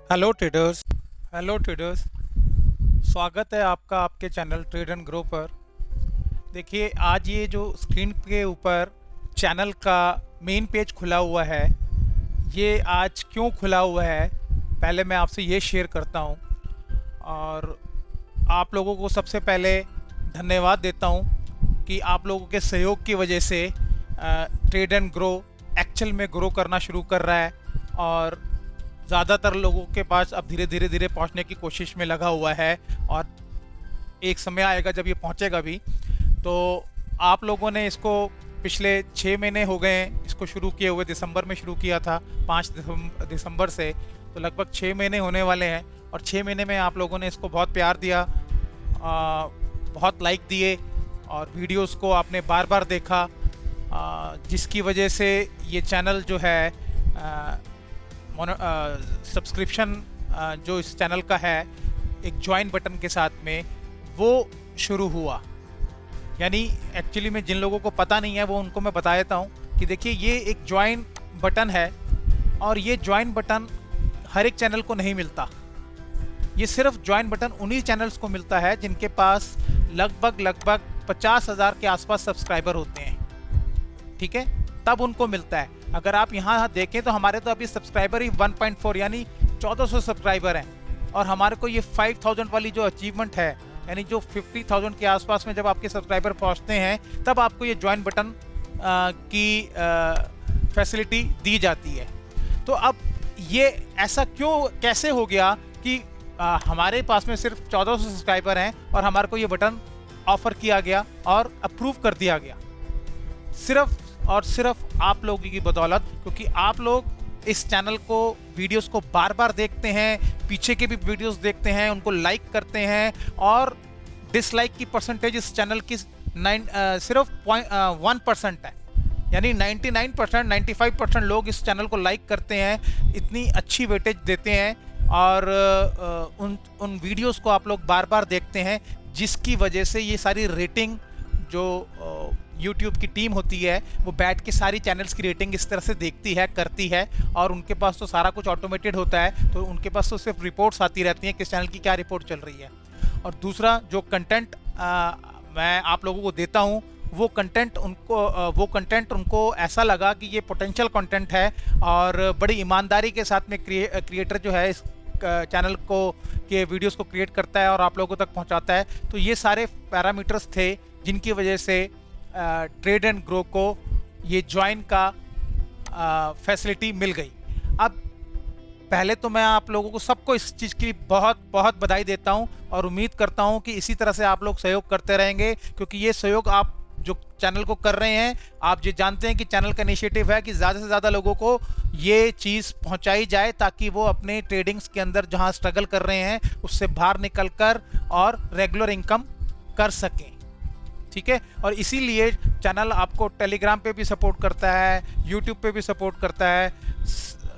Hello traders. स्वागत है आपका आपके चैनल ट्रेड एंड ग्रो पर। देखिए, आज ये जो स्क्रीन के ऊपर चैनल का मेन पेज खुला हुआ है, ये आज क्यों खुला हुआ है पहले मैं आपसे ये शेयर करता हूँ। और आप लोगों को सबसे पहले धन्यवाद देता हूँ कि आप लोगों के सहयोग की वजह से ट्रेड एंड ग्रो एक्चुअल में ग्रो करना शुरू कर रहा है और ज़्यादातर लोगों के पास अब धीरे धीरे पहुंचने की कोशिश में लगा हुआ है। और एक समय आएगा जब ये पहुंचेगा भी। तो आप लोगों ने इसको पिछले 6 महीने हो गए हैं इसको शुरू किए हुए। दिसंबर में शुरू किया था, 5 दिसंबर से, तो लगभग 6 महीने होने वाले हैं। और 6 महीने में आप लोगों ने इसको बहुत प्यार दिया, बहुत लाइक दिए और वीडियोस को आपने बार बार देखा, जिसकी वजह से ये चैनल जो है सब्सक्रिप्शन जो इस चैनल का है एक ज्वाइन बटन के साथ में वो शुरू हुआ। यानी एक्चुअली में जिन लोगों को पता नहीं है वो उनको मैं बता देता हूँ कि देखिए, ये एक ज्वाइन बटन है और ये ज्वाइन बटन हर एक चैनल को नहीं मिलता। ये सिर्फ ज्वाइन बटन उन्हीं चैनल्स को मिलता है जिनके पास लगभग 50,000 के आसपास सब्सक्राइबर होते हैं, ठीक है, तब उनको मिलता है। अगर आप यहाँ देखें तो हमारे तो अभी सब्सक्राइबर ही 1.4 यानी 1400 सब्सक्राइबर हैं। और हमारे को ये 5000 वाली जो अचीवमेंट है, यानी जो 50,000 के आसपास में जब आपके सब्सक्राइबर पहुँचते हैं तब आपको ये ज्वाइन बटन की फैसिलिटी दी जाती है। तो अब ये ऐसा कैसे हो गया कि हमारे पास में सिर्फ 1400 सब्सक्राइबर हैं और हमारे को ये बटन ऑफर किया गया और अप्रूव कर दिया गया, सिर्फ और सिर्फ आप लोगों की बदौलत। क्योंकि आप लोग इस चैनल को वीडियोस को बार बार देखते हैं, पीछे के भी वीडियोस देखते हैं, उनको लाइक करते हैं और डिसलाइक की परसेंटेज इस चैनल की सिर्फ 1% है। यानी 99%, 95% लोग इस चैनल को लाइक करते हैं, इतनी अच्छी वेटेज देते हैं और उन वीडियोस को आप लोग बार बार देखते हैं, जिसकी वजह से ये सारी रेटिंग जो YouTube की टीम होती है वो बैठ के सारी चैनल्स की रेटिंग इस तरह से देखती है, करती है। और उनके पास तो सारा कुछ ऑटोमेटेड होता है, तो उनके पास तो सिर्फ रिपोर्ट्स आती रहती हैं किस चैनल की क्या रिपोर्ट चल रही है। और दूसरा, जो कंटेंट मैं आप लोगों को देता हूँ वो कंटेंट उनको ऐसा लगा कि ये पोटेंशियल कंटेंट है और बड़ी ईमानदारी के साथ में क्रिएटर जो है इस चैनल को के वीडियोस को क्रिएट करता है और आप लोगों तक पहुंचाता है। तो ये सारे पैरामीटर्स थे जिनकी वजह से ट्रेड एंड ग्रो को ये ज्वाइन का फैसिलिटी मिल गई। अब पहले तो मैं आप लोगों को सबको इस चीज़ की बहुत बहुत बधाई देता हूं और उम्मीद करता हूं कि इसी तरह से आप लोग सहयोग करते रहेंगे, क्योंकि ये सहयोग आप जो चैनल को कर रहे हैं, आप ये जानते हैं कि चैनल का इनिशिएटिव है कि ज़्यादा से ज़्यादा लोगों को ये चीज़ पहुंचाई जाए ताकि वो अपने ट्रेडिंग्स के अंदर जहां स्ट्रगल कर रहे हैं उससे बाहर निकल कर और रेगुलर इनकम कर सकें, ठीक है। और इसीलिए चैनल आपको टेलीग्राम पे भी सपोर्ट करता है, यूट्यूब पे भी सपोर्ट करता है,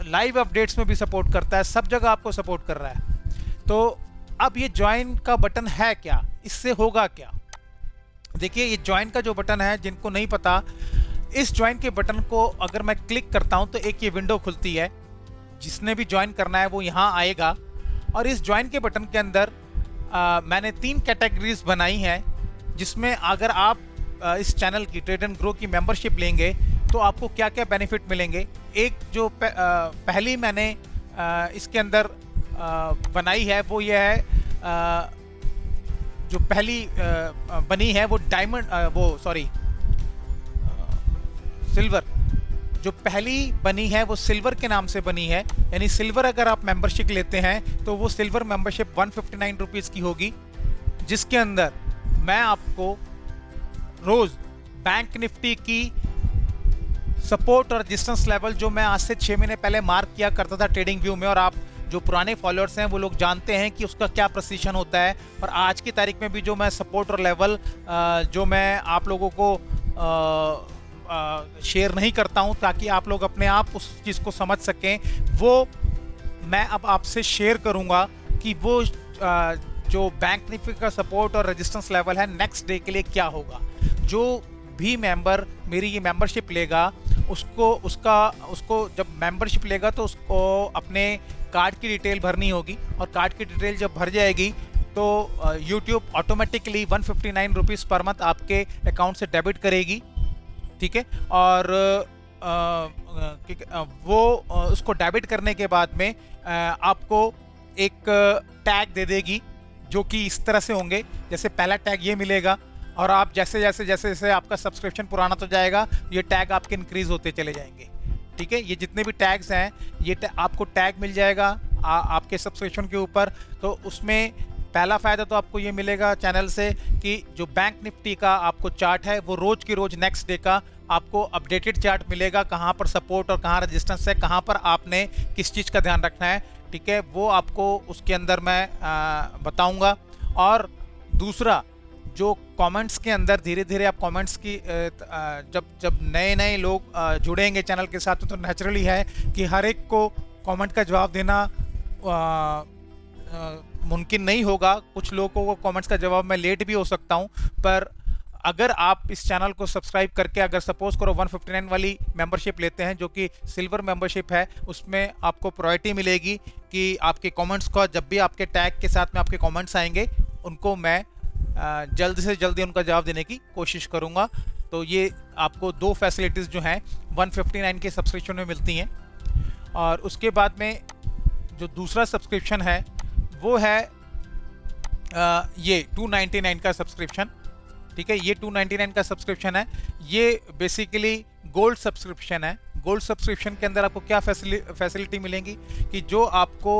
लाइव अपडेट्स में भी सपोर्ट करता है, सब जगह आपको सपोर्ट कर रहा है। तो अब ये ज्वाइन का बटन है क्या, इससे होगा क्या? देखिए, ये ज्वाइन का जो बटन है, जिनको नहीं पता, इस ज्वाइन के बटन को अगर मैं क्लिक करता हूं तो एक ये विंडो खुलती है। जिसने भी ज्वाइन करना है वो यहाँ आएगा और इस ज्वाइन के बटन के अंदर मैंने 3 कैटेगरीज बनाई हैं, जिसमें अगर आप इस चैनल की ट्रेड एंड ग्रो की मेंबरशिप लेंगे तो आपको क्या क्या बेनिफिट मिलेंगे। एक जो पहली मैंने इसके अंदर बनाई है वो ये है, जो पहली बनी है वो सिल्वर। जो पहली बनी है वो सिल्वर के नाम से बनी है। यानी सिल्वर अगर आप मेंबरशिप लेते हैं तो वो सिल्वर मेंबरशिप 159 रुपीज़ की होगी, जिसके अंदर मैं आपको रोज बैंक निफ्टी की सपोर्ट और रेजिस्टेंस लेवल, जो मैं आज से 6 महीने पहले मार्क किया करता था ट्रेडिंग व्यू में, और आप जो पुराने फॉलोअर्स हैं वो लोग जानते हैं कि उसका क्या प्रेसिशन होता है। और आज की तारीख में भी जो मैं सपोर्ट और लेवल जो मैं आप लोगों को शेयर नहीं करता हूं ताकि आप लोग अपने आप उस चीज़ को समझ सकें, वो मैं अब आपसे शेयर करूंगा कि वो जो बैंक निफ्टी का सपोर्ट और रेजिस्टेंस लेवल है नेक्स्ट डे के लिए क्या होगा। जो भी मेंबर मेरी ये मेंबरशिप लेगा उसको जब मेंबरशिप लेगा तो उसको अपने कार्ड की डिटेल भरनी होगी, और कार्ड की डिटेल जब भर जाएगी तो YouTube automatically 159 rupees per month आपके अकाउंट से डेबिट करेगी, ठीक है। और वो उसको डेबिट करने के बाद में आपको एक टैग दे देगी, जो कि इस तरह से होंगे। जैसे पहला टैग ये मिलेगा, और आप जैसे जैसे जैसे जैसे आपका सब्सक्रिप्शन पुराना तो जाएगा, ये टैग आपके इंक्रीज होते चले जाएंगे, ठीक है। ये जितने भी टैग्स हैं, ये आपको टैग मिल जाएगा आपके सब्सक्रिप्शन के ऊपर। तो उसमें पहला फ़ायदा तो आपको ये मिलेगा चैनल से कि जो बैंक निफ्टी का आपको चार्ट है, वो रोज़ की रोज़ नेक्स्ट डे का आपको अपडेटेड चार्ट मिलेगा, कहाँ पर सपोर्ट और कहाँ रेजिस्टेंस है, कहाँ पर आपने किस चीज़ का ध्यान रखना है, ठीक है। वो आपको उसके अंदर मैं बताऊँगा। और दूसरा, जो कमेंट्स के अंदर धीरे धीरे आप कमेंट्स की जब नए नए लोग जुड़ेंगे चैनल के साथ, तो नेचुरली है कि हर एक को कमेंट का जवाब देना मुमकिन नहीं होगा। कुछ लोगों को कमेंट्स का जवाब मैं लेट भी हो सकता हूं, पर अगर आप इस चैनल को सब्सक्राइब करके अगर सपोज करो 159 वाली मेंबरशिप लेते हैं, जो कि सिल्वर मेंबरशिप है, उसमें आपको प्रायोरिटी मिलेगी कि आपके कमेंट्स को, जब भी आपके टैग के साथ में आपके कमेंट्स आएंगे, उनको मैं जल्द से जल्दी उनका जवाब देने की कोशिश करूंगा। तो ये आपको दो फैसिलिटीज़ जो हैं 159 के सब्सक्रिप्शन में मिलती हैं। और उसके बाद में जो दूसरा सब्सक्रिप्शन है वो है ये 299 का सब्सक्रिप्शन, ठीक है। ये 299 का सब्सक्रिप्शन है, ये बेसिकली गोल्ड सब्सक्रिप्शन है। गोल्ड सब्सक्रिप्शन के अंदर आपको क्या फैसिलिटी मिलेंगी कि जो आपको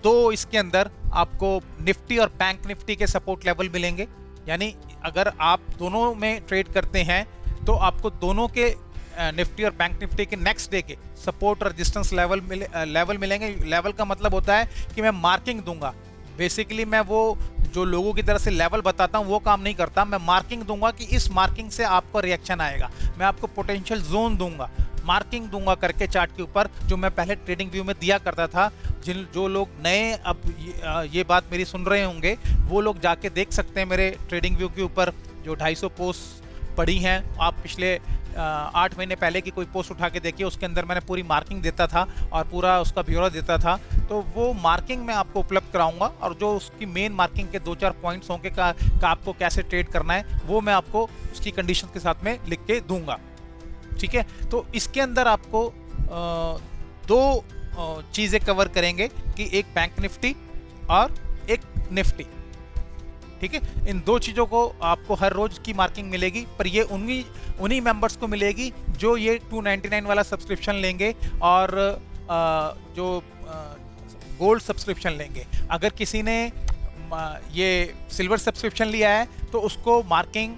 तो इसके अंदर आपको निफ्टी और बैंक निफ्टी के सपोर्ट लेवल मिलेंगे। यानी अगर आप दोनों में ट्रेड करते हैं तो आपको दोनों के निफ्टी और बैंक निफ्टी के नेक्स्ट डे के सपोर्ट और रेजिस्टेंस लेवल मिलेंगे। लेवल का मतलब होता है कि मैं मार्किंग दूंगा। बेसिकली मैं वो जो लोगों की तरह से लेवल बताता हूँ वो काम नहीं करता, मैं मार्किंग दूंगा कि इस मार्किंग से आपको रिएक्शन आएगा। मैं आपको पोटेंशियल जोन दूंगा, मार्किंग दूंगा करके चार्ट के ऊपर, जो मैं पहले ट्रेडिंग व्यू में दिया करता था। जो लोग नए अब ये बात मेरी सुन रहे होंगे, वो लोग जाके देख सकते हैं मेरे ट्रेडिंग व्यू के ऊपर जो 250 पोस्ट पड़ी हैं। आप पिछले 8 महीने पहले की कोई पोस्ट उठा के देखिए, उसके अंदर मैंने पूरी मार्किंग देता था और पूरा उसका ब्यौरा देता था। तो वो मार्किंग मैं आपको उपलब्ध कराऊंगा, और जो उसकी मेन मार्किंग के 2-4 पॉइंट्स होंगे का आपको कैसे ट्रेड करना है, वो मैं आपको उसकी कंडीशन के साथ में लिख के दूंगा, ठीक है। तो इसके अंदर आपको दो चीज़ें कवर करेंगे कि एक बैंक निफ्टी और एक निफ्टी, ठीक है। इन दो चीज़ों को आपको हर रोज की मार्किंग मिलेगी, पर ये उन्हीं मेंबर्स को मिलेगी जो ये 299 वाला सब्सक्रिप्शन लेंगे और जो गोल्ड सब्सक्रिप्शन लेंगे। अगर किसी ने ये सिल्वर सब्सक्रिप्शन लिया है तो उसको मार्किंग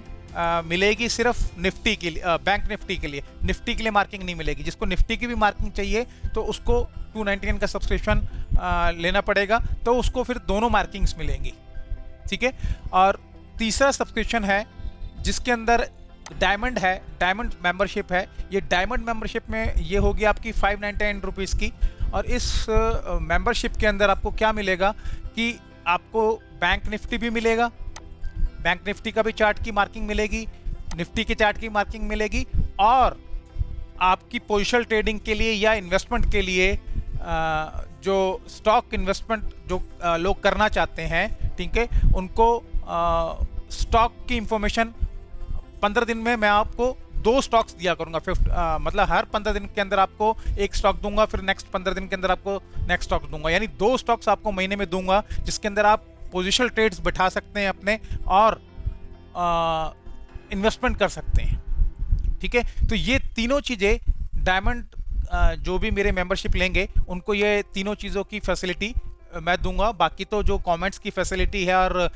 मिलेगी सिर्फ निफ्टी के लिए, बैंक निफ्टी के लिए। निफ्टी के लिए मार्किंग नहीं मिलेगी। जिसको निफ्टी की भी मार्किंग चाहिए तो उसको 299 का सब्सक्रिप्शन लेना पड़ेगा, तो उसको फिर दोनों मार्किंग्स मिलेंगी, ठीक है। और तीसरा सब्सक्रिप्शन है जिसके अंदर डायमंड है, डायमंड मेंबरशिप है। ये डायमंड मेंबरशिप में ये होगी आपकी 599 रुपीज़ की। और इस मेंबरशिप के अंदर आपको क्या मिलेगा कि आपको बैंक निफ्टी भी मिलेगा, बैंक निफ्टी का भी चार्ट की मार्किंग मिलेगी, निफ्टी के चार्ट की मार्किंग मिलेगी, और आपकी पोजिशनल ट्रेडिंग के लिए या इन्वेस्टमेंट के लिए जो स्टॉक इन्वेस्टमेंट जो लोग करना चाहते हैं, ठीक है, उनको स्टॉक की इंफॉर्मेशन 15 दिन में मैं आपको 2 स्टॉक्स दिया करूंगा। मतलब हर 15 दिन के अंदर आपको एक स्टॉक दूंगा, फिर नेक्स्ट 15 दिन के अंदर आपको नेक्स्ट स्टॉक दूंगा। यानी 2 स्टॉक्स आपको महीने में दूंगा, जिसके अंदर आप पोजिशनल ट्रेड्स बैठा सकते हैं अपने और इन्वेस्टमेंट कर सकते हैं, ठीक है। तो ये तीनों चीज़ें डायमंड जो भी मेरे मेंबरशिप लेंगे उनको ये तीनों चीज़ों की फैसिलिटी मैं दूंगा। बाकी तो जो कमेंट्स की फैसिलिटी है और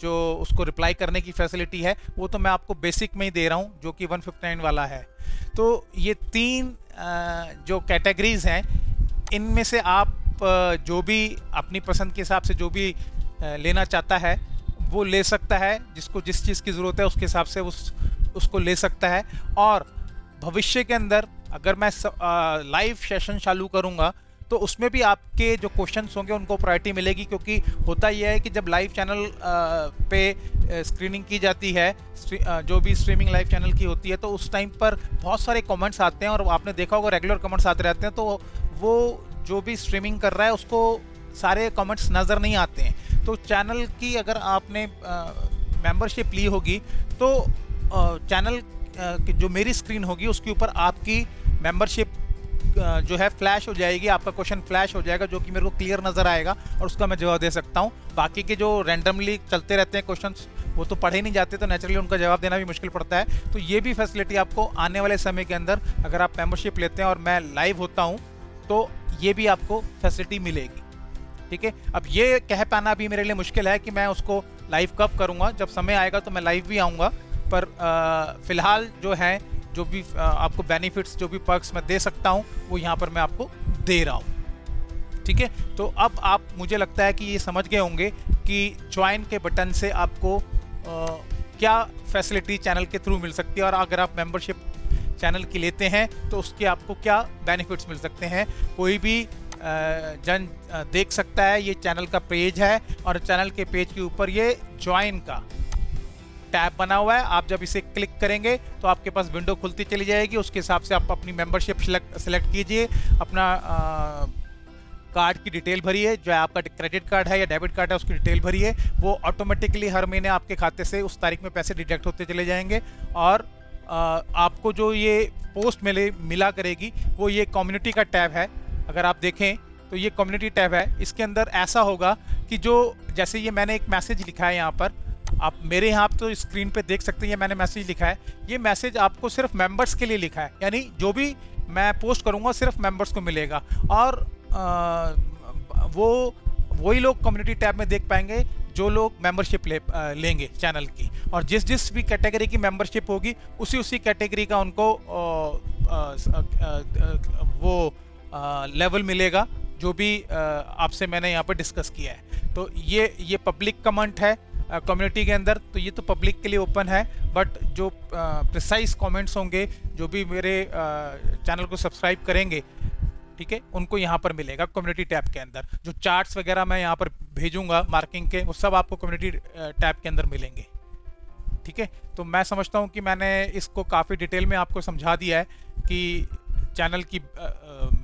जो उसको रिप्लाई करने की फैसिलिटी है वो तो मैं आपको बेसिक में ही दे रहा हूँ, जो कि 159 वाला है। तो ये 3 जो कैटेगरीज हैं, इनमें से आप जो भी अपनी पसंद के हिसाब से जो भी लेना चाहता है वो ले सकता है। जिसको जिस चीज़ की ज़रूरत है उसके हिसाब से उसको ले सकता है। और भविष्य के अंदर अगर मैं लाइव सेशन चालू करूँगा तो उसमें भी आपके जो क्वेश्चंस होंगे उनको प्रायोरिटी मिलेगी, क्योंकि होता यह है कि जब लाइव चैनल पे स्क्रीनिंग की जाती है, जो भी स्ट्रीमिंग लाइव चैनल की होती है, तो उस टाइम पर बहुत सारे कमेंट्स आते हैं और आपने देखा होगा रेगुलर कमेंट्स आते रहते हैं, तो वो जो भी स्ट्रीमिंग कर रहा है उसको सारे कमेंट्स नज़र नहीं आते हैं। तो चैनल की अगर आपने मेंबरशिप ली होगी तो चैनल जो मेरी स्क्रीन होगी उसके ऊपर आपकी मेंबरशिप जो है फ्लैश हो जाएगी, आपका क्वेश्चन फ्लैश हो जाएगा, जो कि मेरे को क्लियर नज़र आएगा और उसका मैं जवाब दे सकता हूँ। बाकी के जो रैंडमली चलते रहते हैं क्वेश्चंस, वो तो पढ़े नहीं जाते, तो नेचुरली उनका जवाब देना भी मुश्किल पड़ता है। तो ये भी फैसिलिटी आपको आने वाले समय के अंदर, अगर आप मेंबरशिप लेते हैं और मैं लाइव होता हूँ, तो ये भी आपको फैसिलिटी मिलेगी। ठीक है, अब ये कह पाना भी मेरे लिए मुश्किल है कि मैं उसको लाइव कब करूँगा। जब समय आएगा तो मैं लाइव भी आऊँगा, पर फिलहाल जो है, जो भी आपको बेनिफिट्स, जो भी पर्क्स मैं दे सकता हूँ, वो यहाँ पर मैं आपको दे रहा हूँ। ठीक है, तो अब आप, मुझे लगता है कि ये समझ गए होंगे कि ज्वाइन के बटन से आपको क्या फैसिलिटी चैनल के थ्रू मिल सकती है, और अगर आप मेंबरशिप चैनल की लेते हैं तो उसके आपको क्या बेनिफिट्स मिल सकते हैं। कोई भी जन देख सकता है, ये चैनल का पेज है और चैनल के पेज के ऊपर ये ज्वाइन का टैब बना हुआ है। आप जब इसे क्लिक करेंगे तो आपके पास विंडो खुलती चली जाएगी, उसके हिसाब से आप अपनी मेंबरशिप सेलेक्ट कीजिए, अपना कार्ड की डिटेल भरिए, जो है आपका क्रेडिट कार्ड है या डेबिट कार्ड है उसकी डिटेल भरिए, वो ऑटोमेटिकली हर महीने आपके खाते से उस तारीख में पैसे डिडक्ट होते चले जाएंगे। और आपको जो ये पोस्ट मिला करेगी वो ये कम्युनिटी का टैब है। अगर आप देखें तो ये कम्युनिटी टैब है, इसके अंदर ऐसा होगा कि जो, जैसे ये मैंने एक मैसेज लिखा है यहाँ पर, आप मेरे यहाँ तो स्क्रीन पे देख सकते हैं, ये मैंने मैसेज लिखा है। ये मैसेज आपको सिर्फ मेंबर्स के लिए लिखा है, यानी जो भी मैं पोस्ट करूँगा सिर्फ मेंबर्स को मिलेगा, और वही लोग कम्युनिटी टैब में देख पाएंगे जो लोग मेंबरशिप लेंगे चैनल की, और जिस भी कैटेगरी की मेंबरशिप होगी उसी कैटेगरी का उनको वो लेवल मिलेगा, जो भी आपसे मैंने यहाँ पर डिस्कस किया है। तो ये पब्लिक कमेंट है कम्युनिटी के अंदर, तो ये तो पब्लिक के लिए ओपन है, बट जो प्रिसाइज कमेंट्स होंगे, जो भी मेरे चैनल को सब्सक्राइब करेंगे, ठीक है, उनको यहाँ पर मिलेगा कम्युनिटी टैब के अंदर। जो चार्ट्स वगैरह मैं यहाँ पर भेजूंगा मार्किंग के, वो सब आपको कम्युनिटी टैब के अंदर मिलेंगे। ठीक है, तो मैं समझता हूँ कि मैंने इसको काफ़ी डिटेल में आपको समझा दिया है कि चैनल की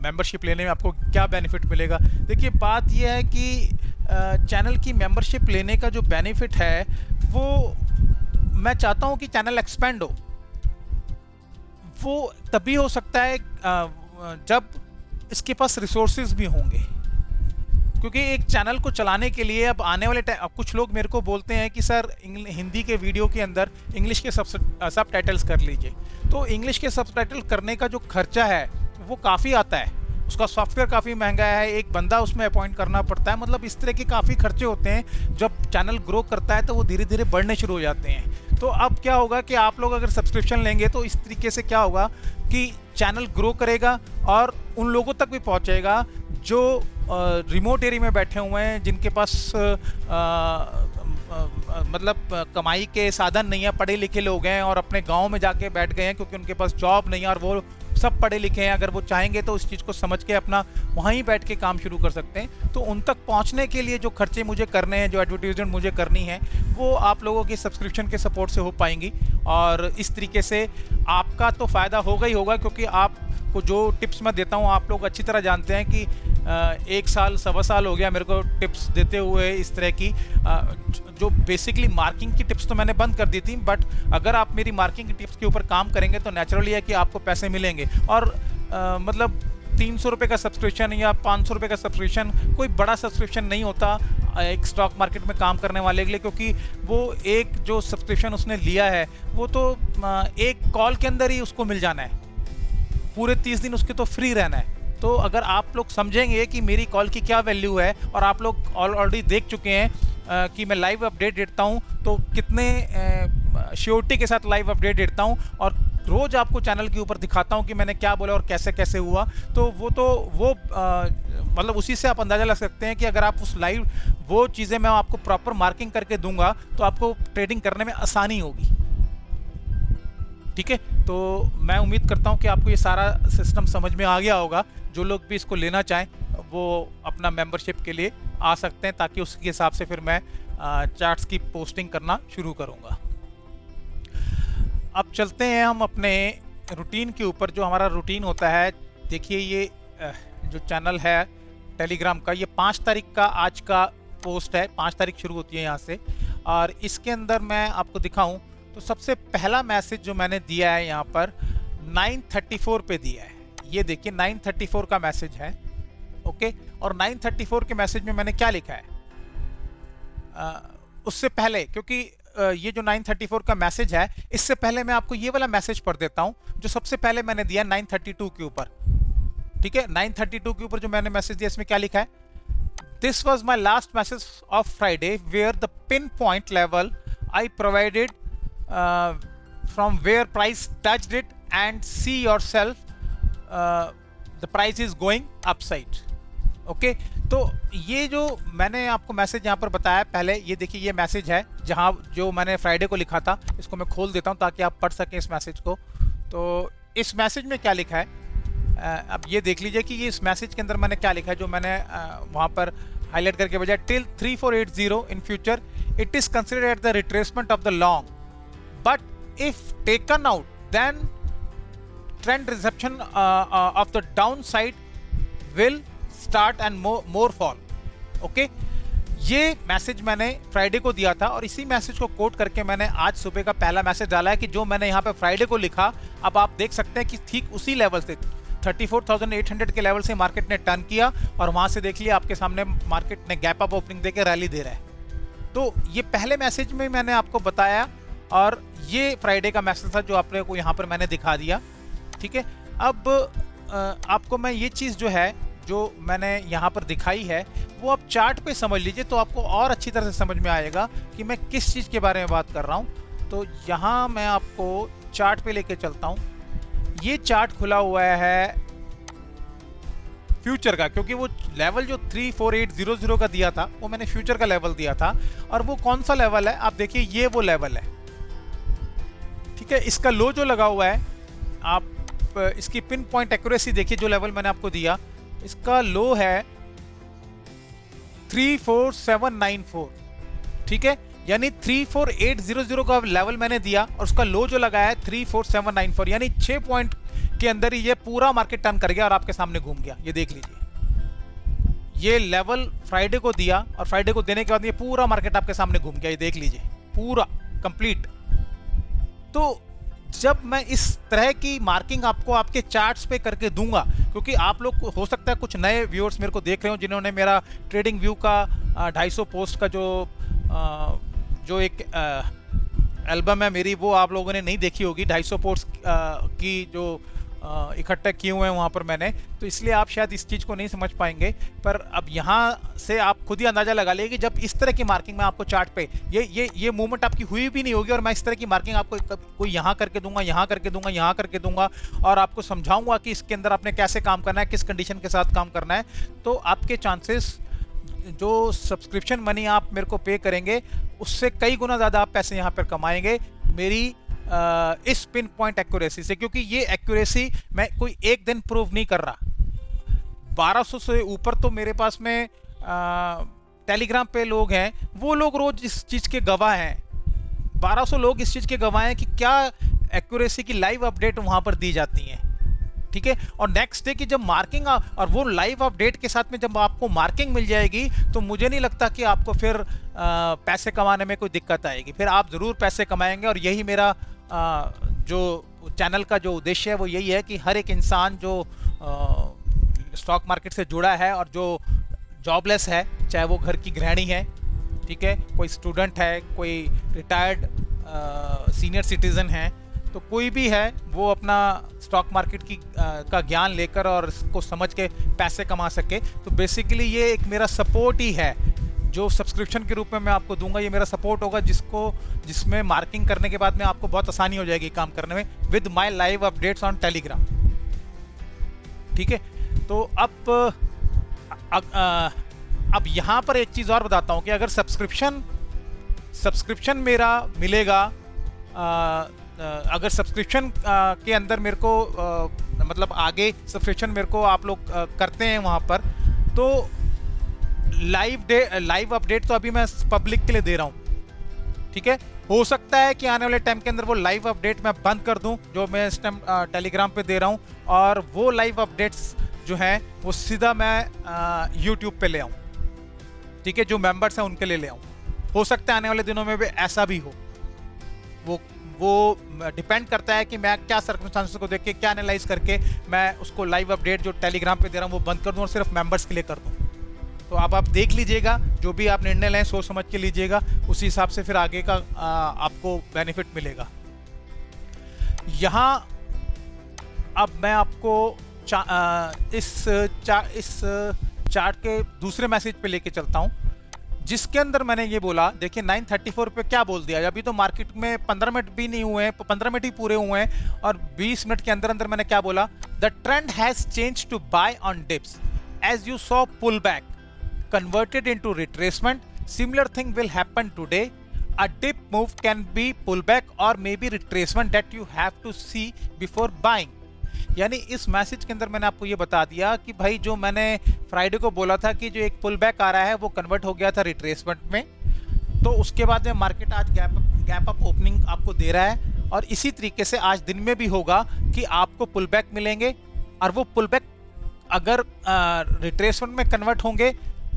मेंबरशिप लेने में आपको क्या बेनिफिट मिलेगा। देखिए, बात यह है कि चैनल की मेंबरशिप लेने का जो बेनिफिट है, वो मैं चाहता हूँ कि चैनल एक्सपेंड हो। वो तभी हो सकता है जब इसके पास रिसोर्सेज भी होंगे, क्योंकि एक चैनल को चलाने के लिए अब आने वाले टाइम, अब कुछ लोग मेरे को बोलते हैं कि सर हिंदी के वीडियो के अंदर इंग्लिश के सब टाइटल्स कर लीजिए। तो इंग्लिश के सब टाइटल करने का जो खर्चा है वो काफ़ी आता है, उसका सॉफ्टवेयर काफ़ी महंगा है, एक बंदा उसमें अपॉइंट करना पड़ता है, मतलब इस तरह के काफ़ी खर्चे होते हैं। जब चैनल ग्रो करता है तो वो धीरे धीरे बढ़ने शुरू हो जाते हैं। तो अब क्या होगा कि आप लोग अगर सब्सक्रिप्शन लेंगे तो इस तरीके से क्या होगा कि चैनल ग्रो करेगा और उन लोगों तक भी पहुंचेगा जो रिमोट एरिया में बैठे हुए हैं, जिनके पास मतलब कमाई के साधन नहीं है, पढ़े लिखे लोग हैं और अपने गांव में जाके बैठ गए हैं क्योंकि उनके पास जॉब नहीं है, और वो सब पढ़े लिखे हैं। अगर वो चाहेंगे तो इस चीज़ को समझ के अपना वहीं बैठ के काम शुरू कर सकते हैं। तो उन तक पहुंचने के लिए जो खर्चे मुझे करने हैं, जो एडवर्टीजमेंट मुझे करनी है, वो आप लोगों की सब्सक्रिप्शन के सपोर्ट से हो पाएंगी। और इस तरीके से आपका तो फ़ायदा होगा ही होगा, क्योंकि आपको जो टिप्स मैं देता हूँ आप लोग अच्छी तरह जानते हैं कि 1 साल 1.25 साल हो गया मेरे को टिप्स देते हुए। इस तरह की जो बेसिकली मार्किंग की टिप्स तो मैंने बंद कर दी थी, बट अगर आप मेरी मार्किंग की टिप्स के ऊपर काम करेंगे तो नेचुरली है कि आपको पैसे मिलेंगे। और मतलब 300 रुपये का सब्सक्रिप्शन या 500 रुपये का सब्सक्रिप्शन कोई बड़ा सब्सक्रिप्शन नहीं होता एक स्टॉक मार्केट में काम करने वाले के लिए, क्योंकि वो एक जो सब्सक्रिप्शन उसने लिया है वो तो एक कॉल के अंदर ही उसको मिल जाना है, पूरे 30 दिन उसके तो फ्री रहना है। तो अगर आप लोग समझेंगे कि मेरी कॉल की क्या वैल्यू है, और आप लोग ऑलरेडी देख चुके हैं कि मैं लाइव अपडेट देता हूँ तो कितने श्योरिटी के साथ लाइव अपडेट देता हूँ, और रोज़ आपको चैनल के ऊपर दिखाता हूँ कि मैंने क्या बोला और कैसे कैसे हुआ। तो वो मतलब उसी से आप अंदाज़ा लग सकते हैं कि अगर आप उस लाइव वो चीज़ें मैं आपको प्रॉपर मार्किंग करके दूंगा तो आपको ट्रेडिंग करने में आसानी होगी। ठीक है, तो मैं उम्मीद करता हूँ कि आपको ये सारा सिस्टम समझ में आ गया होगा। जो लोग भी इसको लेना चाहें वो अपना मेंबरशिप के लिए आ सकते हैं, ताकि उसके हिसाब से फिर मैं चार्ट्स की पोस्टिंग करना शुरू करूँगा। अब चलते हैं हम अपने रूटीन के ऊपर। जो हमारा रूटीन होता है, देखिए ये जो चैनल है टेलीग्राम का, ये 5 तारीख का आज का पोस्ट है। 5 तारीख शुरू होती है यहाँ से, और इसके अंदर मैं आपको दिखाऊं तो सबसे पहला मैसेज जो मैंने दिया है यहाँ पर 9:34 पे दिया है। ये देखिए 9:34 का मैसेज है, ओके। और 9:34 के मैसेज में मैंने क्या लिखा है, उससे पहले, क्योंकि ये जो 9:34 का मैसेज है, इससे पहले मैं आपको ये वाला मैसेज पढ़ देता हूं जो सबसे पहले मैंने दिया 9:32 के ऊपर, ठीक है। 9:32 के ऊपर जो मैंने मैसेज दिया, इसमें क्या लिखा है, this was my last message of Friday where the pinpoint level I provided from where price touched it and see yourself the price is going upside, okay. तो ये जो मैंने आपको मैसेज यहाँ पर बताया पहले, ये देखिए ये मैसेज है जहाँ जो मैंने फ्राइडे को लिखा था। इसको मैं खोल देता हूँ ताकि आप पढ़ सकें इस मैसेज को। तो इस मैसेज में क्या लिखा है, अब ये देख लीजिए कि ये इस मैसेज के अंदर मैंने क्या लिखा है, जो मैंने वहाँ पर हाईलाइट करके भेजा, till 3480 in future it is considered at the retracement of the long, but if taken out then trend reception of the down side will start and more fall, okay. ये मैसेज मैंने Friday को दिया था, और इसी message को coat करके मैंने आज सुबह का पहला मैसेज डाला है कि जो मैंने यहाँ पे फ्राइडे को लिखा, अब आप देख सकते हैं कि ठीक उसी लेवल से 34,800 के लेवल से मार्केट ने टर्न किया, और वहां से देख लिया आपके सामने मार्केट ने गैप अप ओपनिंग देके रैली दे रहा है। तो ये पहले मैसेज में मैंने आपको बताया, और ये फ्राइडे का मैसेज था जो आपने को यहाँ पर मैंने दिखा दिया, ठीक है। अब आपको मैं ये चीज़ जो है जो मैंने यहाँ पर दिखाई है वो आप चार्ट पे समझ लीजिए, तो आपको और अच्छी तरह से समझ में आएगा कि मैं किस चीज़ के बारे में बात कर रहा हूँ। तो यहाँ मैं आपको चार्ट पे लेके चलता हूँ। ये चार्ट खुला हुआ है फ्यूचर का, क्योंकि वो लेवल जो 34800 का दिया था वो मैंने फ्यूचर का लेवल दिया था। और वो कौन सा लेवल है, आप देखिए ये वो लेवल है, ठीक है। इसका लो जो लगा हुआ है, आप इसकी पिन पॉइंट एक्यूरेसी देखिए, जो लेवल मैंने आपको दिया इसका लो है 34794, ठीक है। यानी 34800 का लेवल मैंने दिया और उसका लो जो लगा है 34794, यानी 6 पॉइंट के अंदर ही ये पूरा मार्केट टर्न कर गया और आपके सामने घूम गया। ये देख लीजिए, ये लेवल फ्राइडे को दिया और फ्राइडे को देने के बाद ये पूरा मार्केट आपके सामने घूम गया। ये देख लीजिए पूरा कंप्लीट। तो जब मैं इस तरह की मार्किंग आपको आपके चार्ट्स पे करके दूंगा, क्योंकि आप लोग हो सकता है कुछ नए व्यूअर्स मेरे को देख रहे हो जिन्होंने मेरा ट्रेडिंग व्यू का 250 पोस्ट का जो एक एल्बम है मेरी, वो आप लोगों ने नहीं देखी होगी। 250 पोस्ट की जो इकट्ठा किए हुए हैं वहाँ पर मैंने, तो इसलिए आप शायद इस चीज़ को नहीं समझ पाएंगे। पर अब यहाँ से आप खुद ही अंदाज़ा लगा लीजिए कि जब इस तरह की मार्किंग मैं आपको चार्ट पे ये मूवमेंट आपकी हुई भी नहीं होगी, और मैं इस तरह की मार्किंग आपको कोई यहाँ करके दूंगा, यहाँ करके दूंगा, यहाँ करके दूंगा, और आपको समझाऊंगा कि इसके अंदर आपने कैसे काम करना है, किस कंडीशन के साथ काम करना है। तो आपके चांसेस, जो सब्सक्रिप्शन मनी आप मेरे को पे करेंगे उससे कई गुना ज़्यादा आप पैसे यहाँ पर कमाएंगे मेरी इस पिन पॉइंट एक्यूरेसी से। क्योंकि ये एक्यूरेसी मैं कोई एक दिन प्रूव नहीं कर रहा। 1200 से ऊपर तो मेरे पास में टेलीग्राम पे लोग हैं, वो लोग रोज इस चीज़ के गवाह हैं। 1200 लोग इस चीज़ के गवाह हैं कि क्या एक्यूरेसी की लाइव अपडेट वहाँ पर दी जाती हैं, ठीक है। और नेक्स्ट डे की जब मार्किंग और वो लाइव अपडेट के साथ में जब आपको मार्किंग मिल जाएगी, तो मुझे नहीं लगता कि आपको फिर पैसे कमाने में कोई दिक्कत आएगी। फिर आप ज़रूर पैसे कमाएंगे। और यही मेरा जो चैनल का जो उद्देश्य है वो यही है कि हर एक इंसान जो स्टॉक मार्केट से जुड़ा है और जो जॉबलेस है, चाहे वो घर की गृहिणी है, ठीक है, कोई स्टूडेंट है, कोई रिटायर्ड सीनियर सिटीज़न है, तो कोई भी है, वो अपना स्टॉक मार्केट की का ज्ञान लेकर और इसको समझ के पैसे कमा सके। तो बेसिकली ये एक मेरा सपोर्ट ही है जो सब्सक्रिप्शन के रूप में मैं आपको दूंगा। ये मेरा सपोर्ट होगा जिसमें मार्किंग करने के बाद में आपको बहुत आसानी हो जाएगी काम करने में with my live updates on Telegram, ठीक है। तो अब यहाँ पर एक चीज़ और बताता हूँ कि अगर सब्सक्रिप्शन मेरा मिलेगा अगर सब्सक्रिप्शन के अंदर मेरे को मतलब आगे सब्सक्रिप्शन मेरे को आप लोग करते हैं वहाँ पर, तो लाइव अपडेट तो अभी मैं पब्लिक के लिए दे रहा हूँ, ठीक है। हो सकता है कि आने वाले टाइम के अंदर वो लाइव अपडेट मैं बंद कर दूं जो मैं इस टाइम टेलीग्राम पे दे रहा हूं, और वो लाइव अपडेट्स जो हैं वो सीधा मैं यूट्यूब पे ले आऊं, ठीक है। जो मेंबर्स हैं उनके लिए ले आऊं। हो सकता है आने वाले दिनों में भी ऐसा भी हो, वो डिपेंड करता है कि मैं क्या सर्कमस्टांसेस को देख के, क्या एनालाइज करके मैं उसको लाइव अपडेट जो टेलीग्राम पे दे रहा हूँ वो बंद कर दूं और सिर्फ मेंबर्स के लिए कर दूं। तो अब आप देख लीजिएगा, जो भी आप निर्णय लें सोच समझ के लीजिएगा, उसी हिसाब से फिर आगे का आपको बेनिफिट मिलेगा। यहाँ अब मैं आपको इस चार्ट के दूसरे मैसेज पे लेके चलता हूँ, जिसके अंदर मैंने ये बोला, देखिए 934 पे क्या बोल दिया। अभी तो मार्केट में 15 मिनट भी नहीं हुए हैं, 15 मिनट ही पूरे हुए हैं और 20 मिनट के अंदर अंदर मैंने क्या बोला, the trend has change to buy on dips as you saw pull back converted into retracement. Similar thing will happen today. A dip move can be pullback or maybe retracement that you have to see before buying. यानी इस message के अंदर मैंने आपको ये बता दिया कि भाई जो मैंने फ्राइडे को बोला था कि जो एक पुल बैक आ रहा है वो कन्वर्ट हो गया था रिट्रेसमेंट में, तो उसके बाद में मार्केट आज गैप अप ओपनिंग आपको दे रहा है, और इसी तरीके से आज दिन में भी होगा कि आपको पुल बैक मिलेंगे, और वो पुल बैक अगर रिट्रेसमेंट में कन्वर्ट होंगे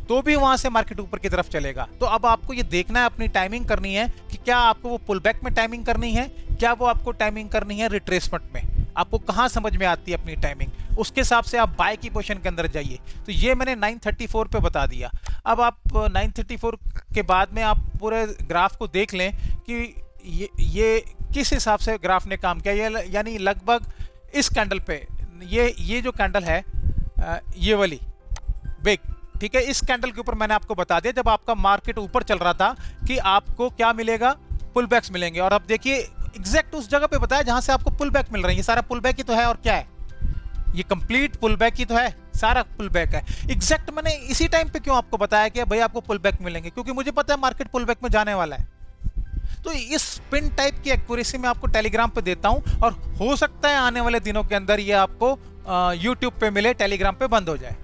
तो भी वहां से मार्केट ऊपर की तरफ चलेगा। तो अब आपको ये देखना है, अपनी टाइमिंग करनी है कि क्या आपको वो पुल बैक में टाइमिंग करनी है, क्या वो आपको टाइमिंग करनी है रिट्रेसमेंट में। आपको कहां समझ में आती है अपनी टाइमिंग, उसके हिसाब से आप बाय की पोजीशन के अंदर जाइए। तो ये मैंने 934 पे बता दिया। अब आप 934 के बाद में आप पूरे ग्राफ को देख लें कि ये किस हिसाब से ग्राफ ने काम किया। ये यानी लगभग इस कैंडल पे, ये जो कैंडल है ये वाली बिग, ठीक है, इस कैंडल के ऊपर मैंने आपको बता दिया जब आपका मार्केट ऊपर चल रहा था कि आपको क्या मिलेगा, पुल बैक्स मिलेंगे। और अब देखिए एग्जैक्ट उस जगह पे बताया जहां से आपको पुल बैक मिल रही है। ये सारा पुल बैक ही तो है, और क्या है, ये कंप्लीट पुल बैक ही तो है, सारा पुल बैक है। एग्जैक्ट मैंने इसी टाइम पे क्यों आपको बताया कि भाई आपको पुल बैक मिलेंगे, क्योंकि मुझे पता है मार्केट पुल बैक में जाने वाला है। तो इस पिन टाइप की एक्यूरेसी में आपको टेलीग्राम पे देता हूं, और हो सकता है आने वाले दिनों के अंदर ये आपको यूट्यूब पे मिले, टेलीग्राम पे बंद हो जाए,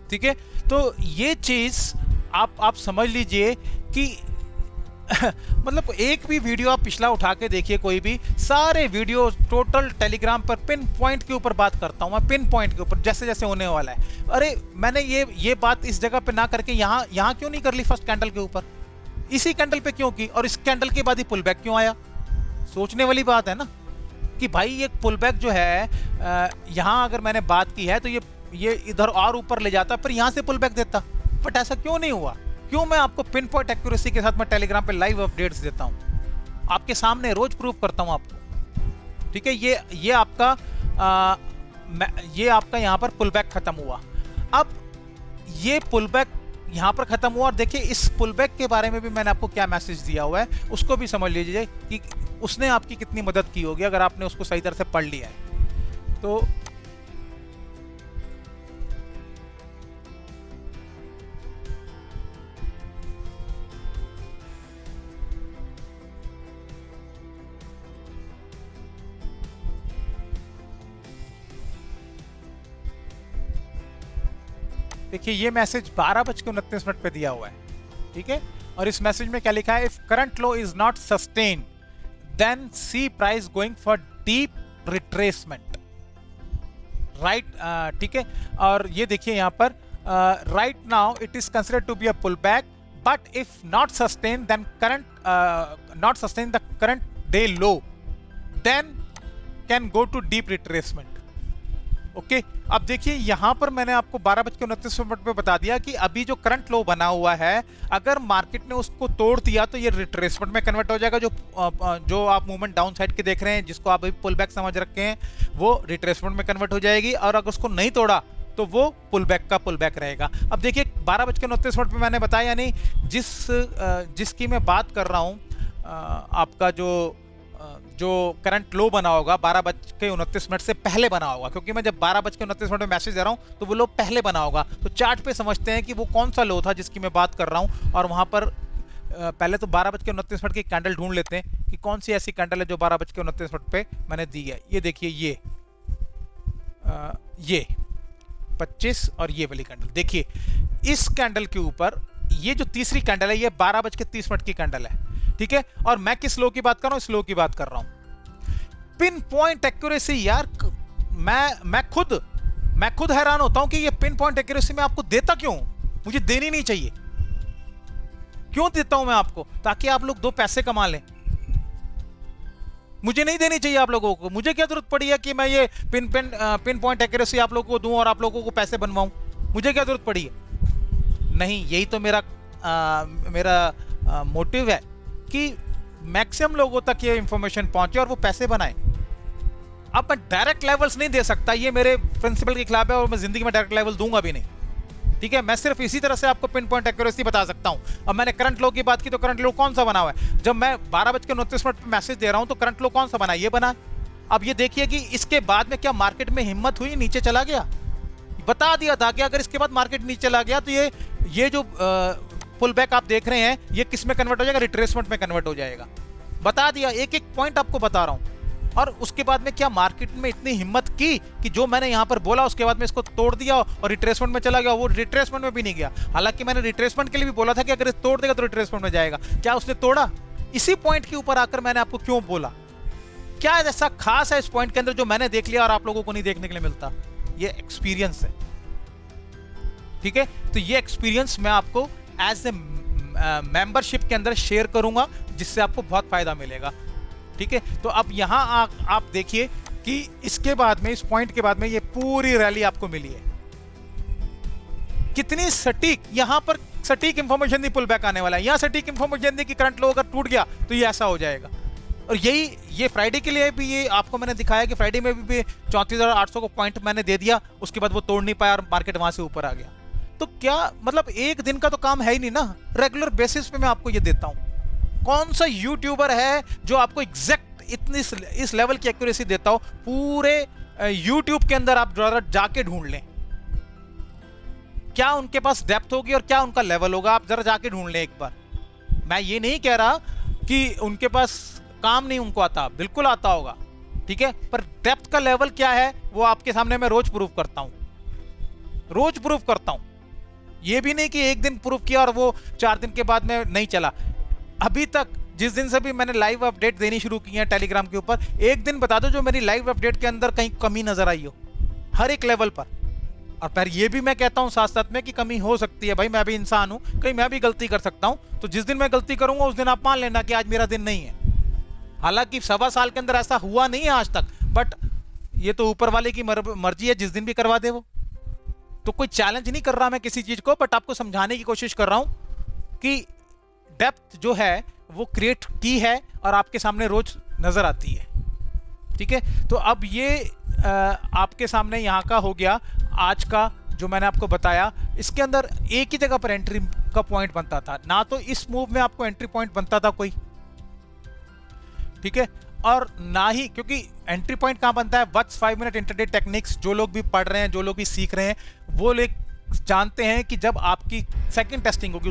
ठीक है। तो ये चीज आप समझ लीजिए कि मतलब एक भी वीडियो आप पिछला उठा के देखिए, कोई भी, सारे वीडियो टोटल टेलीग्राम पर पिन पॉइंट के ऊपर बात करता हूं मैं, पिन पॉइंट के ऊपर जैसे जैसे होने वाला है। अरे मैंने ये बात इस जगह पे ना करके यहां क्यों नहीं कर ली, फर्स्ट कैंडल के ऊपर, इसी कैंडल पे क्यों की, और इस कैंडल के बाद ही पुल बैक क्यों आया। सोचने वाली बात है ना कि भाई ये पुल बैक जो है यहां अगर मैंने बात की है तो ये इधर और ऊपर ले जाता, फिर यहां से पुल बैक देता, बट ऐसा क्यों नहीं हुआ। क्यों मैं आपको पिन पॉइंट एक्यूरेसी के साथ मैं टेलीग्राम पे लाइव अपडेट्स देता हूं, आपके सामने रोज प्रूव करता हूं आपको, ठीक है। ये आपका यहां पर पुल बैक खत्म हुआ। अब ये पुल बैक यहां पर खत्म हुआ, और देखिए इस पुल बैक के बारे में भी मैंने आपको क्या मैसेज दिया हुआ है, उसको भी समझ लीजिए कि उसने आपकी कितनी मदद की होगी अगर आपने उसको सही तरह से पढ़ लिया है। तो देखिए ये मैसेज 12:29 पे दिया हुआ है, ठीक है। और इस मैसेज में क्या लिखा है, if current low is not sustain then see price going for deep retracement, right, ठीक है। और ये देखिए यहाँ पर right now it is considered to be a pull back, but if not sustain then not sustain the current day low then can go to deep retracement. Okay, अब देखिए यहां पर मैंने आपको 12:29 पे बता दिया कि अभी जो करंट लो बना हुआ है, अगर मार्केट ने उसको तोड़ दिया तो ये रिट्रेसमेंट में कन्वर्ट हो जाएगा। जो आप मूवमेंट डाउन साइड के देख रहे हैं, जिसको आप अभी पुल बैक समझ रखे हैं, वो रिट्रेसमेंट में कन्वर्ट हो जाएगी, और अगर उसको नहीं तोड़ा तो वो पुल बैक का पुल बैक रहेगा। अब देखिए 12:29 पे मैंने बताया, यानी जिसकी मैं बात कर रहा हूं, आपका जो करंट लो बना होगा 12:29 से पहले बना होगा, क्योंकि मैं जब 12:29 में मैसेज दे रहा हूं तो वो लो पहले बना होगा। तो चार्ट पे समझते हैं कि वो कौन सा लो था जिसकी मैं बात कर रहा हूं, और वहां पर पहले तो 12:29 की कैंडल ढूंढ लेते हैं कि कौन सी ऐसी कैंडल है जो 12:29 पे मैंने दी है। ये देखिए, ये 25 और ये वाली कैंडल देखिए। इस कैंडल के ऊपर ये जो तीसरी कैंडल है ये 12:30 की कैंडल है, ठीक है। और मैं किस लो की बात कर रहा हूँ? स्लो की बात कर रहा हूँ। पिन पॉइंट एक्यूरेसी यार, मैं खुद हैरान होता हूं कि ये पिन पॉइंट एक्यूरेसी मैं आपको देता क्यों? मुझे देनी नहीं चाहिए। क्यों देता हूं मैं आपको? ताकि आप लोग 2 पैसे कमा लें। मुझे नहीं देनी चाहिए आप लोगों को। मुझे क्या जरूरत पड़ी है कि मैं ये पिन पॉइंट एक्यूरेसी आप लोगों को दूं और आप लोगों को पैसे बनवाऊं? मुझे क्या जरूरत पड़ी है? नहीं, यही तो मेरा मोटिव है कि मैक्सिमम लोगों तक ये इंफॉर्मेशन पहुंचे और वो पैसे बनाएं। अब मैं डायरेक्ट लेवल्स नहीं दे सकता, ये मेरे प्रिंसिपल के खिलाफ है और मैं जिंदगी में डायरेक्ट लेवल दूंगा भी नहीं, ठीक है। मैं सिर्फ इसी तरह से आपको पिन पॉइंट एक्यूरेसी बता सकता हूं। अब मैंने करंट लो की बात की तो करंट लो कौन सा बना हुआ है? जब मैं 12:29 पे मैसेज दे रहा हूं तो करंट लो कौन सा बना है? ये बना। अब ये देखिए कि इसके बाद में क्या मार्केट में हिम्मत हुई, नीचे चला गया? बता दिया था कि अगर इसके बाद मार्केट नीचे चला गया तो ये जो पुल बैक आप देख रहे हैं ये किस में कन्वर्ट हो जाएगा? रिट्रेसमेंट में कन्वर्ट हो जाएगा। बता दिया, एक एक पॉइंट आपको बता रहा हूं। और उसके बाद में क्या मार्केट में इतनी हिम्मत की कि जो मैंने यहां पर बोला उसके बाद में इसको तोड़ दिया और रिट्रेसमेंट में चला गया? वो रिट्रेसमेंट में भी नहीं गया। हालांकि मैंने रिट्रेसमेंट के लिए भी बोला था कि अगर तोड़ देगा तो रिट्रेसमेंट में जाएगा। क्या उसने तोड़ा? इसी पॉइंट के ऊपर आकर मैंने आपको क्यों बोला? क्या ऐसा खास है इस पॉइंट के अंदर जो मैंने देख लिया और आप लोगों को नहीं देखने के लिए मिलता? ये एक्सपीरियंस है, ठीक है। तो ये एक्सपीरियंस मैं आपको एज ए मेंबरशिप के अंदर शेयर करूंगा, जिससे आपको बहुत फायदा मिलेगा, ठीक है। तो अब यहां आप देखिए कि इसके बाद में, इस पॉइंट के बाद में ये पूरी रैली आपको मिली है। कितनी सटीक, यहां पर सटीक इंफॉर्मेशन दी पुल बैक आने वाला है। यहां सटीक इंफॉर्मेशन दी कि करंट लो अगर टूट गया तो ये ऐसा हो जाएगा। और ये फ्राइडे के लिए भी ये आपको मैंने दिखाया कि फ्राइडे में भी 34,800 को पॉइंट मैंने दे दिया, उसके बाद वो तोड़ नहीं पाया और मार्केट वहां से ऊपर आ गया। तो क्या मतलब एक दिन का तो काम है ही नहीं ना, रेगुलर बेसिस पे मैं आपको ये देता हूं। कौन सा यूट्यूबर है जो आपको एग्जैक्ट इतनी इस लेवल की एक्यूरेसी देता हो? पूरे यूट्यूब के अंदर आप जरा जाके ढूंढ लें, क्या उनके पास डेप्थ होगी और क्या उनका लेवल होगा, आप जरा जाके ढूंढ लें एक बार। मैं ये नहीं कह रहा कि उनके पास काम नहीं उनको आता, बिल्कुल आता होगा, ठीक है। पर डेप्थ का लेवल क्या है वो आपके सामने मैं रोज प्रूव करता हूं, रोज प्रूव करता हूं। ये भी नहीं कि एक दिन प्रूव किया और वो 4 दिन के बाद में नहीं चला। अभी तक जिस दिन से भी मैंने लाइव अपडेट देनी शुरू की है टेलीग्राम के ऊपर, एक दिन बता दो जो मेरी लाइव अपडेट के अंदर कहीं कमी नजर आई हो, हर एक लेवल पर। और फिर ये भी मैं कहता हूं साथ साथ में कि कमी हो सकती है, भाई मैं भी इंसान हूं, कहीं मैं भी गलती कर सकता हूं। तो जिस दिन मैं गलती करूंगा उस दिन आप मान लेना कि आज मेरा दिन नहीं है। हालांकि 1.25 साल के अंदर ऐसा हुआ नहीं है आज तक, बट ये तो ऊपर वाले की मर्जी है, जिस दिन भी करवा दे वो। तो कोई चैलेंज नहीं कर रहा मैं किसी चीज को, बट आपको समझाने की कोशिश कर रहा हूं कि डेप्थ जो है वो क्रिएट की है और आपके सामने रोज नजर आती है, ठीक है। तो अब ये आपके सामने यहाँ का हो गया आज का जो मैंने आपको बताया। इसके अंदर एक ही जगह पर एंट्री का पॉइंट बनता था ना, तो इस मूव में आपको एंट्री पॉइंट बनता था कोई, ठीक है। और ना ही, क्योंकि एंट्री पॉइंट कहां बनता है? What's 5 minute intraday techniques. जो लोग भी पढ़ रहे हैं, जो लोग भी सीख रहे हैं, वो लोग जानते हैं कि जब आपकी सेकंड टेस्टिंग होगी,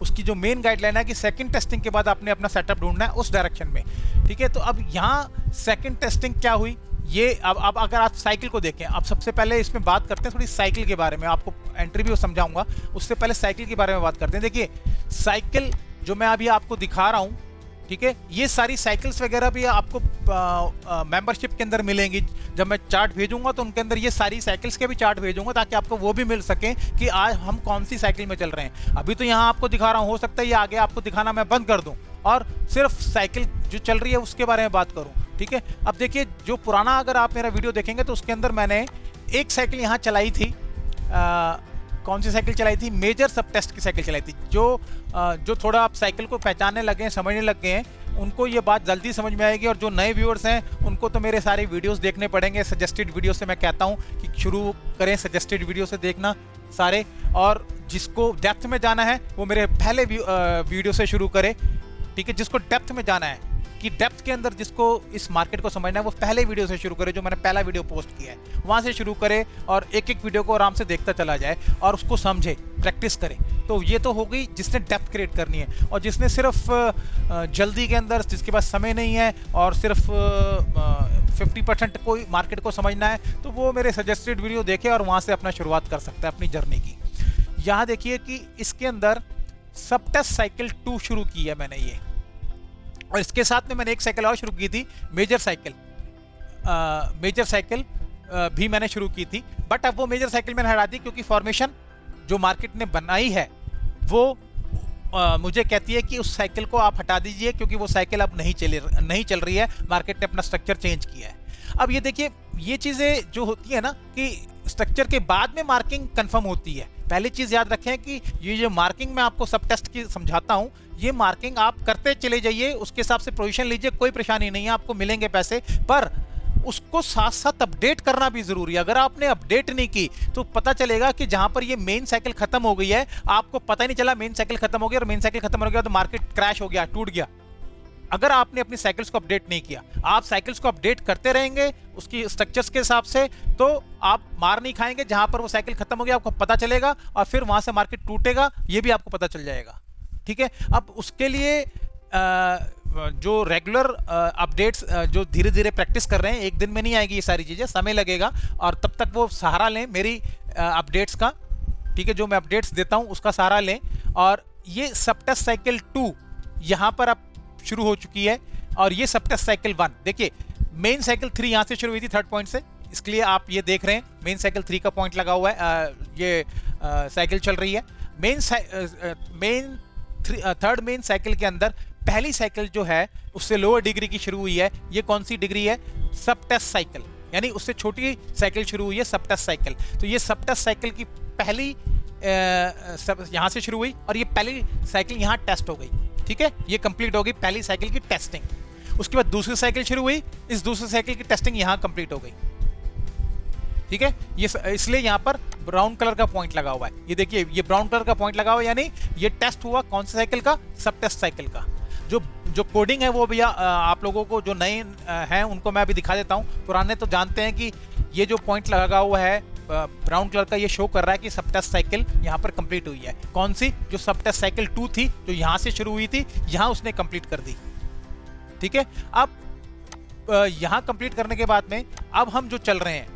उसकी जो मेन गाइडलाइन है कि सेकंड टेस्टिंग के बाद आपने अपना सेटअप ढूंढना है उस डायरेक्शन में, ठीक है। तो अब यहाँ सेकंड टेस्टिंग क्या हुई ये, अब अगर आप साइकिल को देखें, अब सबसे पहले इसमें बात करते हैं थोड़ी साइकिल के बारे में, आपको एंट्री भी समझाऊंगा, उससे पहले साइकिल के बारे में बात करते हैं। देखिए साइकिल जो मैं अभी आपको दिखा रहा हूँ, ठीक है, ये सारी साइकिल्स वगैरह भी आपको मेंबरशिप के अंदर मिलेंगी। जब मैं चार्ट भेजूंगा तो उनके अंदर ये सारी साइकिल्स के भी चार्ट भेजूंगा ताकि आपको वो भी मिल सके कि आज हम कौन सी साइकिल में चल रहे हैं। अभी तो यहाँ आपको दिखा रहा हूँ, हो सकता है ये आगे आपको दिखाना मैं बंद कर दूं और सिर्फ साइकिल जो चल रही है उसके बारे में बात करूं, ठीक है। अब देखिए जो पुराना अगर आप मेरा वीडियो देखेंगे तो उसके अंदर मैंने एक साइकिल यहाँ चलाई थी, कौन सी साइकिल चलाई थी? मेजर सब टेस्ट की साइकिल चलाई थी। जो थोड़ा आप साइकिल को पहचानने लगे हैं, समझने लग गए हैं, उनको ये बात जल्दी समझ में आएगी। और जो नए व्यूअर्स हैं उनको तो मेरे सारे वीडियोस देखने पड़ेंगे। सजेस्टेड वीडियो से मैं कहता हूं कि शुरू करें सजेस्टेड वीडियो से देखना सारे, और जिसको डेप्थ में जाना है वो मेरे पहले वीडियो से शुरू करे, ठीक है। जिसको डेप्थ में जाना है कि डेप्थ के अंदर जिसको इस मार्केट को समझना है वो पहले वीडियो से शुरू करे, जो मैंने पहला वीडियो पोस्ट किया है वहां से शुरू करे और एक एक वीडियो को आराम से देखता चला जाए और उसको समझे, प्रैक्टिस करे। तो ये तो हो गई जिसने डेप्थ क्रिएट करनी है, और जिसने सिर्फ जल्दी के अंदर, जिसके पास समय नहीं है और सिर्फ 50% कोई मार्केट को समझना है, तो वो मेरे सजेस्टेड वीडियो देखे और वहाँ से अपना शुरुआत कर सकता है अपनी जर्नी की। यहाँ देखिए कि इसके अंदर सब टेस्ट साइकिल 2 शुरू की है मैंने ये, और इसके साथ में मैंने एक साइकिल और शुरू की थी, मेजर साइकिल भी मैंने शुरू की थी। बट अब वो मेजर साइकिल मैंने हटा दी, क्योंकि फॉर्मेशन जो मार्केट ने बनाई है वो मुझे कहती है कि उस साइकिल को आप हटा दीजिए, क्योंकि वो साइकिल अब नहीं चल रही है, मार्केट ने अपना स्ट्रक्चर चेंज किया है। अब ये देखिए, ये चीज़ें जो होती है ना कि स्ट्रक्चर के बाद में मार्किंग कंफर्म होती है। पहली चीज़ याद रखें कि ये जो मार्किंग मैं आपको सब टेस्ट की समझाता हूँ, ये मार्किंग आप करते चले जाइए, उसके हिसाब से पोजीशन लीजिए, कोई परेशानी नहीं है, आपको मिलेंगे पैसे, पर उसको साथ साथ अपडेट करना भी जरूरी है। अगर आपने अपडेट नहीं की तो पता चलेगा कि जहां पर ये मेन साइकिल खत्म हो गई है, आपको पता ही नहीं चला मेन साइकिल खत्म हो गया, और मेन साइकिल खत्म हो गया तो मार्केट क्रैश हो गया, टूट गया। अगर आपने अपनी साइकिल्स को अपडेट नहीं किया, आप साइकिल्स को अपडेट करते रहेंगे उसकी स्ट्रक्चर्स के हिसाब से, तो आप मार नहीं खाएंगे। जहां पर वो साइकिल खत्म हो गया आपको पता चलेगा, और फिर वहां से मार्केट टूटेगा, ये भी आपको पता चल जाएगा। ठीक है, अब उसके लिए जो रेगुलर अपडेट्स जो धीरे धीरे प्रैक्टिस कर रहे हैं, एक दिन में नहीं आएगी ये सारी चीज़ें, समय लगेगा, और तब तक वो सहारा लें मेरी अपडेट्स का। ठीक है, जो मैं अपडेट्स देता हूं उसका सहारा लें। और ये सब टेस्ट साइकिल 2 यहाँ पर अब शुरू हो चुकी है, और ये सब टेस्ट साइकिल 1 देखिए, मेन साइकिल 3 यहाँ से शुरू हुई थी 3rd पॉइंट से, इसके लिए आप ये देख रहे हैं मेन साइकिल 3 का पॉइंट लगा हुआ है, ये साइकिल चल रही है। थर्ड मेन साइकिल के अंदर पहली साइकिल जो है उससे लोअर डिग्री की शुरू हुई है। ये कौन सी डिग्री है? सब टेस्ट साइकिल, यानी उससे छोटी साइकिल शुरू हुई है सब टेस्ट साइकिल। तो ये सब टेस्ट साइकिल की पहली यहाँ से शुरू हुई, और ये पहली साइकिल यहाँ टेस्ट हो गई। ठीक है, ये कंप्लीट हो गई पहली साइकिल की टेस्टिंग। उसके बाद दूसरी साइकिल शुरू हुई, इस दूसरी साइकिल की टेस्टिंग यहाँ कंप्लीट हो गई। ठीक है, ये इसलिए यहाँ पर ब्राउन कलर का पॉइंट लगा हुआ है। ये देखिए, ये ब्राउन कलर का पॉइंट लगा हुआ है, यानी ये टेस्ट हुआ कौन सा साइकिल का? सब टेस्ट साइकिल का। जो कोडिंग है वो भैया आप लोगों को जो नए हैं उनको मैं अभी दिखा देता हूँ, पुराने तो जानते हैं कि ये जो पॉइंट लगा हुआ है ब्राउन कलर का, ये शो कर रहा है कि सब टेस्ट साइकिल यहाँ पर कंप्लीट हुई है। कौन सी? जो सब टेस्ट साइकिल 2 थी, जो यहाँ से शुरू हुई थी, यहाँ उसने कंप्लीट कर दी। ठीक है, अब यहाँ कंप्लीट करने के बाद में अब हम जो चल रहे हैं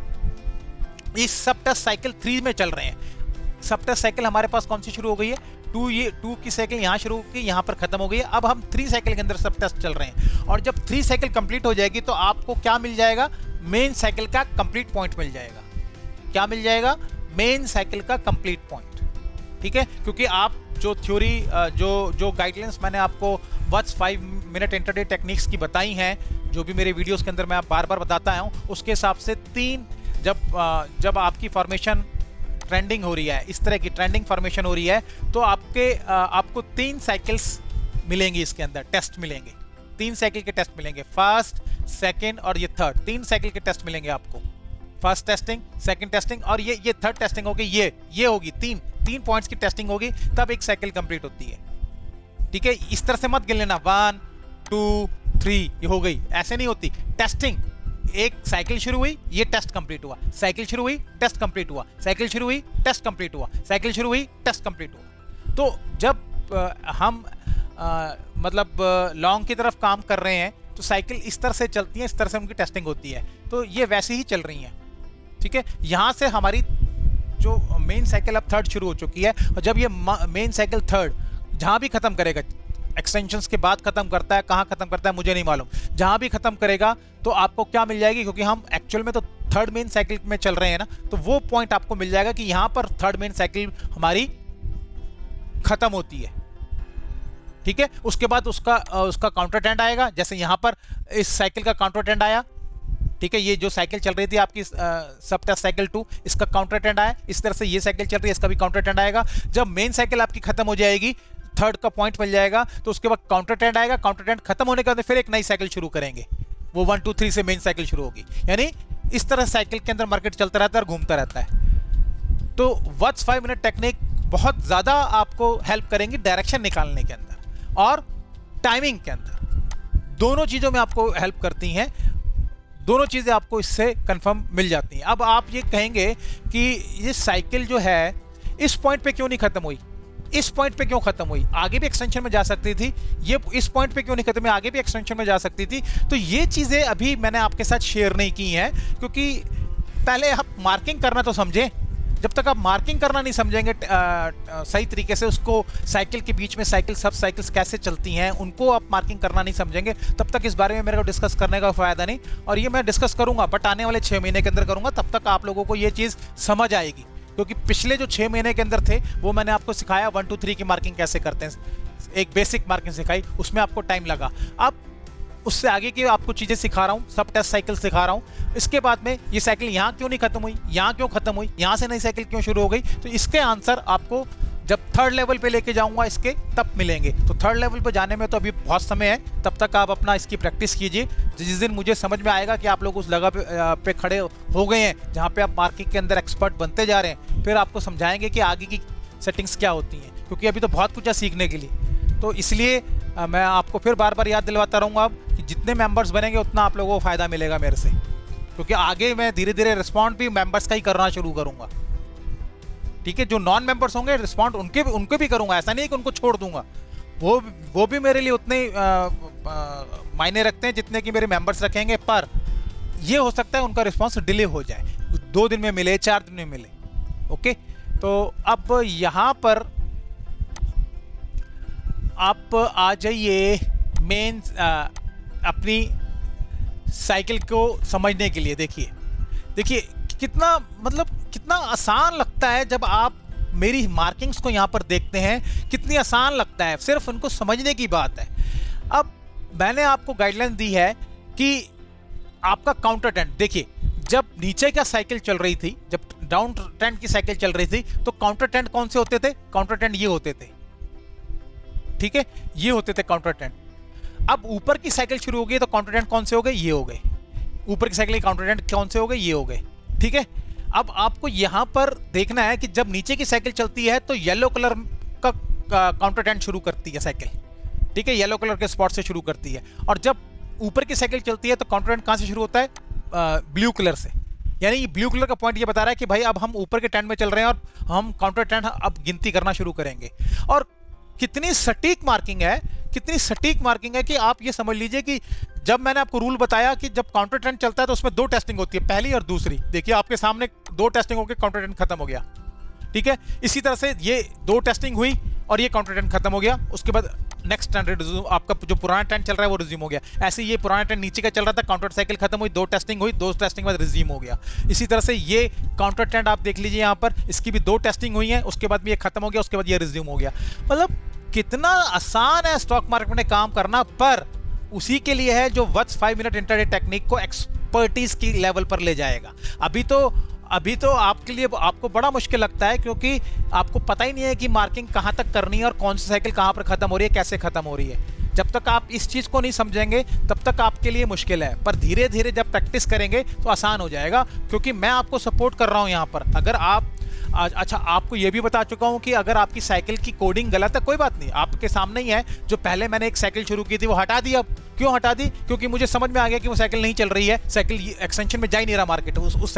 इस सब टेस्ट साइकिल 3 में चल रहे हैं। सब टेस्ट साइकिल हमारे पास कौन सी शुरू हो गई है? 2 की साइकिल यहाँ शुरू की, यहाँ पर खत्म हो गई है। अब हम 3 साइकिल के अंदर सब टेस्ट चल रहे हैं, और जब 3 साइकिल कंप्लीट हो जाएगी तो आपको क्या मिल जाएगा? मेन साइकिल का कंप्लीट पॉइंट मिल जाएगा। क्या मिल जाएगा? मेन साइकिल का कंप्लीट पॉइंट। ठीक है, क्योंकि आप जो थ्योरी जो गाइडलाइंस मैंने आपको व्हाट्स 5 मिनट इंटरडे टेक्निक्स की बताई हैं, जो भी मेरे वीडियोस के अंदर मैं बार बार बताता हूँ, उसके हिसाब से 3 जब आपकी फॉर्मेशन ट्रेंडिंग हो रही है, इस तरह की ट्रेंडिंग फॉर्मेशन हो रही है, तो आपको 3 साइकिल्स मिलेंगी, इसके अंदर टेस्ट मिलेंगे, 3 साइकिल के टेस्ट मिलेंगे, फर्स्ट, सेकंड और ये थर्ड। 3 साइकिल के टेस्ट मिलेंगे आपको, फर्स्ट टेस्टिंग, सेकंड टेस्टिंग और ये थर्ड टेस्टिंग होगी। ये होगी 3 पॉइंट्स की टेस्टिंग होगी, तब एक साइकिल कंप्लीट होती है। ठीक है, इस तरह से मत गिन लेना 1 2 3 ये हो गई, ऐसे नहीं होती टेस्टिंग। एक साइकिल शुरू हुई, ये टेस्ट कंप्लीट हुआ, साइकिल शुरू हुई, टेस्ट कंप्लीट हुआ, साइकिल शुरू हुई, टेस्ट कंप्लीट हुआ, साइकिल शुरू हुई, टेस्ट कंप्लीट हुआ। तो जब हम मतलब लॉन्ग की तरफ काम कर रहे हैं तो साइकिल इस तरह से चलती है, इस तरह से उनकी टेस्टिंग होती है, तो ये वैसे ही चल रही हैं। ठीक है, यहाँ से हमारी जो मेन साइकिल अब थर्ड शुरू हो चुकी है, और जब ये मेन साइकिल थर्ड जहाँ भी खत्म करेगा, एक्सटेंशंस के बाद खत्म करता है, कहाँ खत्म करता है मुझे नहीं मालूम, जहाँ भी खत्म करेगा तो आपको क्या मिल जाएगी, क्योंकि हम एक्चुअल में तो थर्ड मेन साइकिल में चल रहे हैं ना, तो वो पॉइंट आपको मिल जाएगा कि यहाँ पर थर्ड मेन साइकिल हमारी खत्म होती है। ठीक है, उसके बाद उसका काउंटर ट्रेंड आएगा, जैसे यहाँ पर इस साइकिल का काउंटर ट्रेंड आया। ठीक है, ये जो साइकिल चल रही थी आपकी सब टेस्ट साइकिल 2, इसका काउंटर ट्रेंड आया, इस तरह से ये साइकिल चल रही है, इसका भी काउंटर ट्रेंड आएगा। जब मेन साइकिल आपकी खत्म हो जाएगी, थर्ड का पॉइंट मिल जाएगा, तो उसके बाद काउंटर ट्रेंड आएगा, काउंटर ट्रेंड खत्म होने के बाद फिर एक नई साइकिल शुरू करेंगे, वो 1 2 3 से मेन साइकिल शुरू होगी। यानी इस तरह साइकिल के अंदर मार्केट चलता रहता है और घूमता रहता है। तो व्हाट्स 5 मिनट टेक्निक बहुत ज्यादा आपको हेल्प करेंगी डायरेक्शन निकालने के अंदर और टाइमिंग के अंदर, दोनों चीजों में आपको हेल्प करती हैं। दोनों चीजें आपको इससे कंफर्म मिल जाती हैं। अब आप ये कहेंगे कि ये साइकिल जो है इस पॉइंट पे क्यों नहीं खत्म हुई, इस पॉइंट पे क्यों खत्म हुई, आगे भी एक्सटेंशन में जा सकती थी, ये इस पॉइंट पे क्यों नहीं खत्म हुई, आगे भी एक्सटेंशन में जा सकती थी। तो ये चीजें अभी मैंने आपके साथ शेयर नहीं की हैं, क्योंकि पहले आप मार्किंग करना तो समझें। जब तक आप मार्किंग करना नहीं समझेंगे सही तरीके से, उसको साइकिल के बीच में साइकिल सब साइकिल्स कैसे चलती हैं उनको आप मार्किंग करना नहीं समझेंगे, तब तक इस बारे में मेरे को डिस्कस करने का फायदा नहीं। और ये मैं डिस्कस करूंगा, बट आने वाले 6 महीने के अंदर करूंगा, तब तक आप लोगों को ये चीज़ समझ आएगी। क्योंकि पिछले जो 6 महीने के अंदर थे वो मैंने आपको सिखाया 1 2 3 की मार्किंग कैसे करते हैं, एक बेसिक मार्किंग सिखाई, उसमें आपको टाइम लगा। अब उससे आगे की आपको चीजें सिखा रहा हूं, सब टेस्ट साइकिल सिखा रहा हूं। इसके बाद में ये साइकिल यहां क्यों नहीं खत्म हुई, यहां क्यों खत्म हुई, यहां से नई साइकिल क्यों शुरू हो गई, तो इसके आंसर आपको जब थर्ड लेवल पे लेके जाऊंगा इसके तब मिलेंगे। तो थर्ड लेवल पे जाने में तो अभी बहुत समय है, तब तक आप अपना इसकी प्रैक्टिस कीजिए। जिस दिन मुझे समझ में आएगा कि आप लोग उस जगह पे खड़े हो गए हैं जहाँ पे आप मार्किंग के अंदर एक्सपर्ट बनते जा रहे हैं, फिर आपको समझाएंगे कि आगे की सेटिंग्स क्या होती हैं, क्योंकि अभी तो बहुत कुछ है सीखने के लिए। तो इसलिए मैं आपको फिर बार बार याद दिलवाता रहूँगा कि जितने मेंबर्स बनेंगे उतना आप लोगों को फ़ायदा मिलेगा मेरे से, क्योंकि आगे मैं धीरे धीरे रिस्पॉन्ड भी मेंबर्स का ही करना शुरू करूँगा। ठीक है, जो नॉन मेंबर्स होंगे रिस्पॉन्ड उनके भी करूँगा, ऐसा नहीं है कि उनको छोड़ दूंगा। वो भी मेरे लिए उतने मायने रखते हैं जितने कि मेरे मेंबर्स रखेंगे, पर ये हो सकता है उनका रिस्पॉन्स डिले हो जाए, 2 दिन में मिले, 4 दिन में मिले। ओके, तो अब यहाँ पर आप आ जाइए मेन अपनी साइकिल को समझने के लिए। देखिए कितना आसान लगता है जब आप मेरी मार्किंग्स को यहाँ पर देखते हैं, कितनी आसान लगता है, सिर्फ उनको समझने की बात है। अब मैंने आपको गाइडलाइन दी है कि आपका काउंटर ट्रेंड देखिए, जब नीचे का साइकिल चल रही थी, जब डाउन ट्रेंड की साइकिल चल रही थी, तो काउंटर ट्रेंड कौन से होते थे, काउंटर ट्रेंड ये होते थे। ठीक है, ये होते थे काउंटर ट्रेंड। अब ऊपर की साइकिल शुरू हो गई तो काउंटर ट्रेंड कौन से हो गए, ये हो गए। ऊपर की साइकिल के काउंटर ट्रेंड कौन से हो गए, ये हो गए। ठीक है, अब आपको यहां पर देखना है कि जब नीचे की साइकिल चलती है तो येलो कलर का काउंटर ट्रेंड शुरू करती है साइकिल। ठीक है, येलो कलर के स्पॉट से शुरू करती है। और जब ऊपर की साइकिल चलती है तो काउंटर ट्रेंड कहां से शुरू होता है, ब्लू कलर से। यानी ये ब्लू कलर का पॉइंट ये बता रहा है कि भाई अब हम ऊपर के ट्रेंड में चल रहे हैं और हम काउंटर ट्रेंड अब गिनती करना शुरू करेंगे। और कितनी सटीक मार्किंग है, कितनी सटीक मार्किंग है कि आप ये समझ लीजिए कि जब मैंने आपको रूल बताया कि जब काउंटर ट्रेंड चलता है तो उसमें 2 टेस्टिंग होती है, पहली और दूसरी। देखिए आपके सामने 2 टेस्टिंग होकर काउंटर ट्रेंड खत्म हो गया। ठीक है, इसी तरह से ये 2 टेस्टिंग हुई और ये काउंटर ट्रेंड खत्म हो गया। उसके बाद नेक्स्ट ट्रेंड आपका जो पुराना ट्रेंड चल रहा है वो रिज्यूम हो गया। ऐसे ये पुराना ट्रेंड नीचे का चल रहा था, काउंटर साइकिल खत्म हुई, 2 टेस्टिंग हुई, 2 टेस्टिंग बाद रिज्यूम हो गया। इसी तरह से ये काउंटर ट्रेंड आप देख लीजिए यहाँ पर, इसकी भी 2 टेस्टिंग हुई है, उसके बाद भी ये खत्म हो गया, उसके बाद ये रिज्यूम हो गया। मतलब कितना आसान है स्टॉक मार्केट में काम करना, पर उसी के लिए है जो WATS 5 मिनट इंट्राडे टेक्निक को एक्सपर्टीज की लेवल पर ले जाएगा। अभी तो आपके लिए आपको बड़ा मुश्किल लगता है, क्योंकि आपको पता ही नहीं है कि मार्किंग कहां तक करनी है और कौन सी साइकिल कहां पर खत्म हो रही है, कैसे खत्म हो रही है। जब तक आप इस चीज को नहीं समझेंगे तब तक आपके लिए मुश्किल है, पर धीरे धीरे जब प्रैक्टिस करेंगे तो आसान हो जाएगा। क्योंकि मैं आपको सपोर्ट कर रहा हूं यहाँ पर। अगर आप अच्छा, आपको यह भी बता चुका हूं कि अगर आपकी साइकिल की कोडिंग गलत है, कोई बात नहीं, आपके सामने ही है। जो पहले मैंने एक साइकिल शुरू की थी वो हटा दी। अब क्यों हटा दी, क्योंकि मुझे समझ में आ गया कि वो साइकिल नहीं चल रही है, साइकिल एक्सटेंशन में जा ही नहीं रहा मार्केट, उस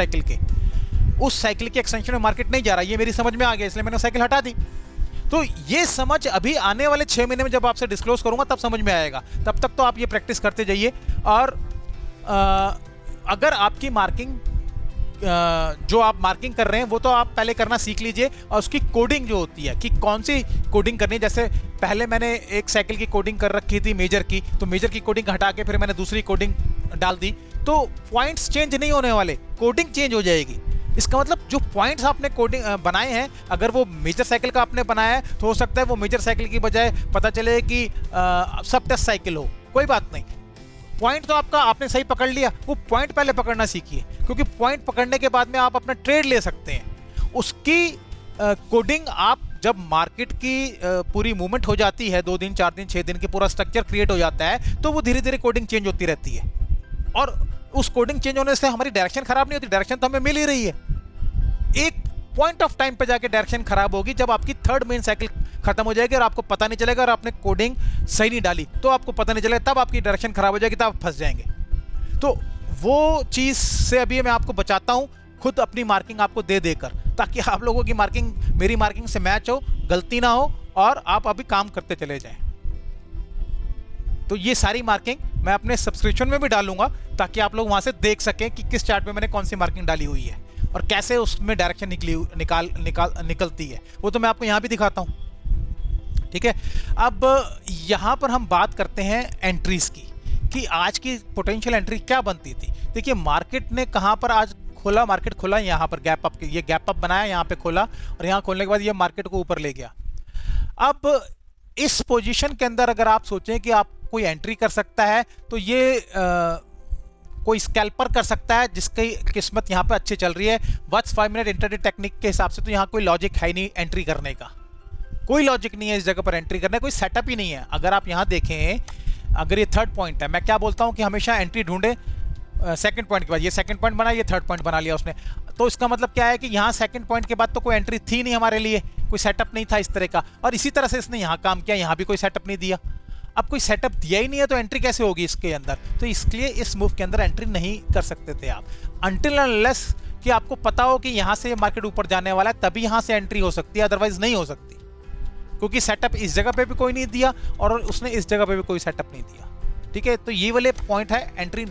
साइकिल के एक्सटेंशन में मार्केट नहीं जा रहा, ये मेरी समझ में आ गया, इसलिए मैंने साइकिल हटा दी। तो ये समझ अभी आने वाले 6 महीने में जब आपसे डिस्क्लोज करूंगा तब समझ में आएगा। तब तक तो आप ये प्रैक्टिस करते जाइए। और अगर आपकी मार्किंग जो आप मार्किंग कर रहे हैं वो तो आप पहले करना सीख लीजिए, और उसकी कोडिंग जो होती है कि कौन सी कोडिंग करनी है। जैसे पहले मैंने एक साइकिल की कोडिंग कर रखी थी मेजर की, तो मेजर की कोडिंग हटा के फिर मैंने दूसरी कोडिंग डाल दी, तो पॉइंट्स चेंज नहीं होने वाले, कोडिंग चेंज हो जाएगी। इसका मतलब जो पॉइंट्स आपने कोडिंग बनाए हैं, अगर वो मेजर साइकिल का आपने बनाया है तो हो सकता है वो मेजर साइकिल की बजाय पता चले कि सब टेस्ट साइकिल हो, कोई बात नहीं। पॉइंट तो आपने सही पकड़ लिया, वो पॉइंट पहले पकड़ना सीखिए, क्योंकि पॉइंट पकड़ने के बाद में आप अपना ट्रेड ले सकते हैं। उसकी कोडिंग आप जब मार्केट की पूरी मूवमेंट हो जाती है, 2 दिन 4 दिन 6 दिन की पूरा स्ट्रक्चर क्रिएट हो जाता है, तो वो धीरे धीरे कोडिंग चेंज होती रहती है। और उस कोडिंग चेंज होने से हमारी डायरेक्शन खराब नहीं होती, डायरेक्शन तो हमें मिल ही रही है। एक पॉइंट ऑफ टाइम पे जाके डायरेक्शन खराब होगी जब आपकी थर्ड मेन साइकिल खत्म हो जाएगी और आपको पता नहीं चलेगा, और आपने कोडिंग सही नहीं डाली तो आपको पता नहीं चलेगा, तब आपकी डायरेक्शन खराब हो जाएगी, तब आप फंस जाएंगे। तो वो चीज से अभी मैं आपको बचाता हूं, खुद अपनी मार्किंग आपको दे देकर, ताकि आप लोगों की मार्किंग मेरी मार्किंग से मैच हो, गलती ना हो और आप अभी काम करते चले जाएं। तो ये सारी मार्किंग मैं अपने सब्सक्रिप्शन में भी डालूंगा ताकि आप लोग वहां से देख सकें कि किस चार्ट में मैंने कौन सी मार्किंग डाली हुई है और कैसे उसमें डायरेक्शन निकलती है, वो तो मैं आपको यहाँ भी दिखाता हूँ। ठीक है, अब यहाँ पर हम बात करते हैं एंट्रीज की कि आज की पोटेंशियल एंट्री क्या बनती थी। देखिए मार्केट ने कहाँ पर आज खोला, मार्केट खोला यहाँ पर गैप अप, ये गैप अप बनाया, यहाँ पे खोला और यहाँ खोलने के बाद ये मार्केट को ऊपर ले गया। अब इस पोजीशन के अंदर अगर आप सोचें कि आप कोई एंट्री कर सकता है तो ये कोई स्कैल्पर कर सकता है जिसकी किस्मत यहाँ पे अच्छी चल रही है। वॉच 5 मिनट इंटरडे टेक्निक के हिसाब से तो यहाँ कोई लॉजिक है नहीं एंट्री करने का, कोई लॉजिक नहीं है इस जगह पर एंट्री करने, कोई सेटअप ही नहीं है। अगर आप यहाँ देखें, अगर ये थर्ड पॉइंट है, मैं क्या बोलता हूँ कि हमेशा एंट्री ढूंढे सेकंड पॉइंट के बाद। ये सेकंड पॉइंट बना, ये थर्ड पॉइंट बना लिया उसने, तो इसका मतलब क्या है कि यहाँ सेकंड पॉइंट के बाद तो कोई एंट्री थी नहीं हमारे लिए, कोई सेटअप नहीं था इस तरह का। और इसी तरह से इसने यहाँ काम किया, यहाँ भी कोई सेटअप नहीं दिया। अब कोई सेटअप दिया ही नहीं है तो एंट्री कैसे होगी इसके अंदर? तो इसलिए इस मूव के अंदर एंट्री नहीं कर सकते थे आप, अनटिल अनलेस कि आपको पता हो कि यहाँ से मार्केट ऊपर जाने वाला है, तभी यहाँ से एंट्री हो सकती है, अदरवाइज नहीं हो सकती, क्योंकि सेटअप इस जगह पे भी कोई नहीं दिया और उसने इस जगह पे भी कोई सेटअप नहीं दिया। ठीक है, तो ये वाले पॉइंट है एंट्री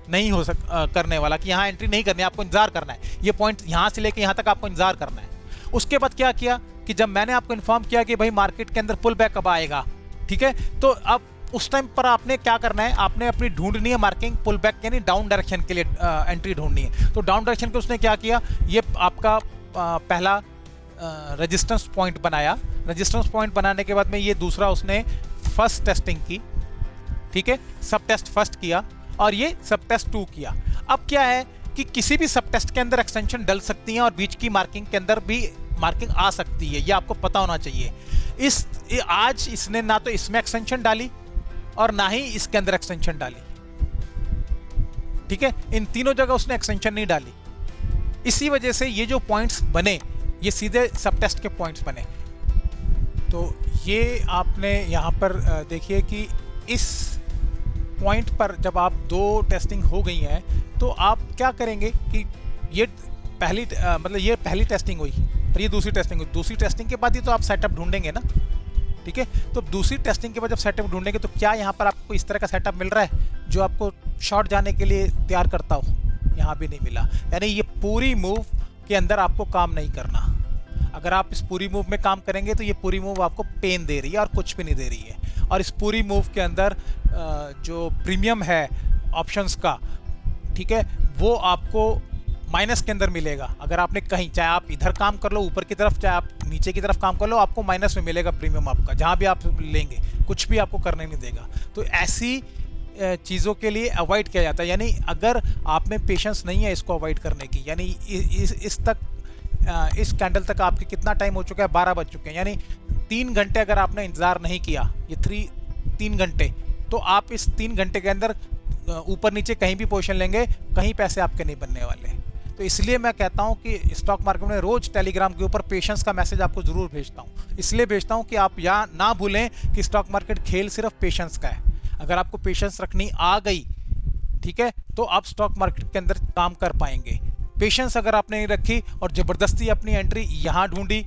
नहीं हो करने वाला, कि यहाँ एंट्री नहीं करनी है, आपको इंतजार करना है। ये पॉइंट यहाँ से लेके यहाँ तक आपको इंतजार करना है। उसके बाद क्या किया कि जब मैंने आपको इन्फॉर्म किया कि भाई मार्केट के अंदर पुल बैक कब आएगा, ठीक है, तो अब उस टाइम पर आपने क्या करना है, आपने अपनी ढूंढनी है मार्किंग पुल बैक, यानी डाउन डायरेक्शन के लिए एंट्री ढूंढनी है। तो डाउन डायरेक्शन के उसने क्या किया, ये आपका पहला रेजिस्टेंस पॉइंट बनाया। रेजिस्टेंस पॉइंट बनाने के बाद में ये दूसरा उसने फर्स्ट टेस्टिंग की, ठीक है, सब टेस्ट फर्स्ट किया और ये सब टेस्ट 2 किया। अब क्या है कि किसी भी सब टेस्ट के अंदर एक्सटेंशन डल सकती है और बीच की मार्किंग के अंदर भी मार्किंग आ सकती है, ये आपको पता होना चाहिए। आज इसने ना तो इसमें एक्सटेंशन डाली और ना ही इसके अंदर एक्सटेंशन डाली, ठीक है, इन तीनों जगह उसने एक्सटेंशन नहीं डाली। इसी वजह से ये जो पॉइंट्स बने ये सीधे सब टेस्ट के पॉइंट्स बने। तो ये आपने यहाँ पर देखिए कि इस पॉइंट पर जब आप 2 टेस्टिंग हो गई हैं तो आप क्या करेंगे कि ये पहली मतलब ये पहली टेस्टिंग हुई और ये दूसरी टेस्टिंग हुई। दूसरी टेस्टिंग के बाद ही तो आप सेटअप ढूंढेंगे ना, ठीक है। तो दूसरी टेस्टिंग के बाद जब सेटअप ढूंढेंगे तो क्या यहाँ पर आपको इस तरह का सेटअप मिल रहा है जो आपको शॉर्ट जाने के लिए तैयार करता हो? यहाँ भी नहीं मिला। यानी ये पूरी मूव के अंदर आपको काम नहीं करना। अगर आप इस पूरी मूव में काम करेंगे तो ये पूरी मूव आपको पेन दे रही है और कुछ भी नहीं दे रही है। और इस पूरी मूव के अंदर जो प्रीमियम है ऑप्शंस का, ठीक है, वो आपको माइनस के अंदर मिलेगा। अगर आपने कहीं, चाहे आप इधर काम कर लो ऊपर की तरफ, चाहे आप नीचे की तरफ काम कर लो, आपको माइनस में मिलेगा प्रीमियम आपका, जहाँ भी आप लेंगे कुछ भी आपको करने नहीं देगा। तो ऐसी चीज़ों के लिए अवॉइड किया जाता है। यानी अगर आप में पेशेंस नहीं है इसको अवॉइड करने की, यानी इस कैंडल तक आपके कितना टाइम हो चुका है, 12 बज चुके हैं, यानी 3 घंटे अगर आपने इंतज़ार नहीं किया, ये 3 घंटे, तो आप इस 3 घंटे के अंदर ऊपर नीचे कहीं भी पोजीशन लेंगे, कहीं पैसे आपके नहीं बनने वाले। तो इसलिए मैं कहता हूं कि स्टॉक मार्केट में रोज़ टेलीग्राम के ऊपर पेशेंस का मैसेज आपको ज़रूर भेजता हूं। इसलिए भेजता हूं कि आप यहाँ ना भूलें कि स्टॉक मार्केट खेल सिर्फ पेशेंस का है। अगर आपको पेशेंस रखनी आ गई, ठीक है, तो आप स्टॉक मार्केट के अंदर काम कर पाएंगे। पेशेंस अगर आपने नहीं रखी और ज़बरदस्ती अपनी एंट्री यहाँ ढूंढी,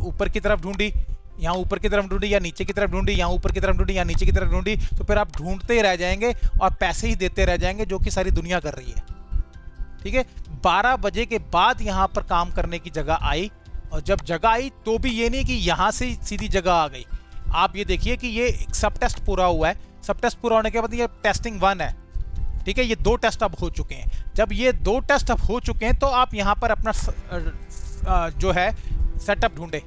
ऊपर की तरफ ढूंढी, यहाँ ऊपर की तरफ ढूंढी, या नीचे की तरफ ढूंढी, यहाँ ऊपर की तरफ ढूंढी, या नीचे की तरफ ढूंढी, तो फिर आप ढूंढते ही रह जाएंगे और पैसे ही देते रह जाएंगे, जो कि सारी दुनिया कर रही है, ठीक है। 12 बजे के बाद यहाँ पर काम करने की जगह आई, और जब जगह आई तो भी ये नहीं कि यहाँ से सीधी जगह आ गई। आप ये देखिए कि ये सब टेस्ट पूरा हुआ है, सब टेस्ट पूरा होने के बाद ये टेस्टिंग 1 है, ठीक है, ये 2 टेस्ट अब हो चुके हैं। जब ये 2 टेस्ट अब हो चुके हैं तो आप यहाँ पर अपना जो है सेटअप ढूंढे।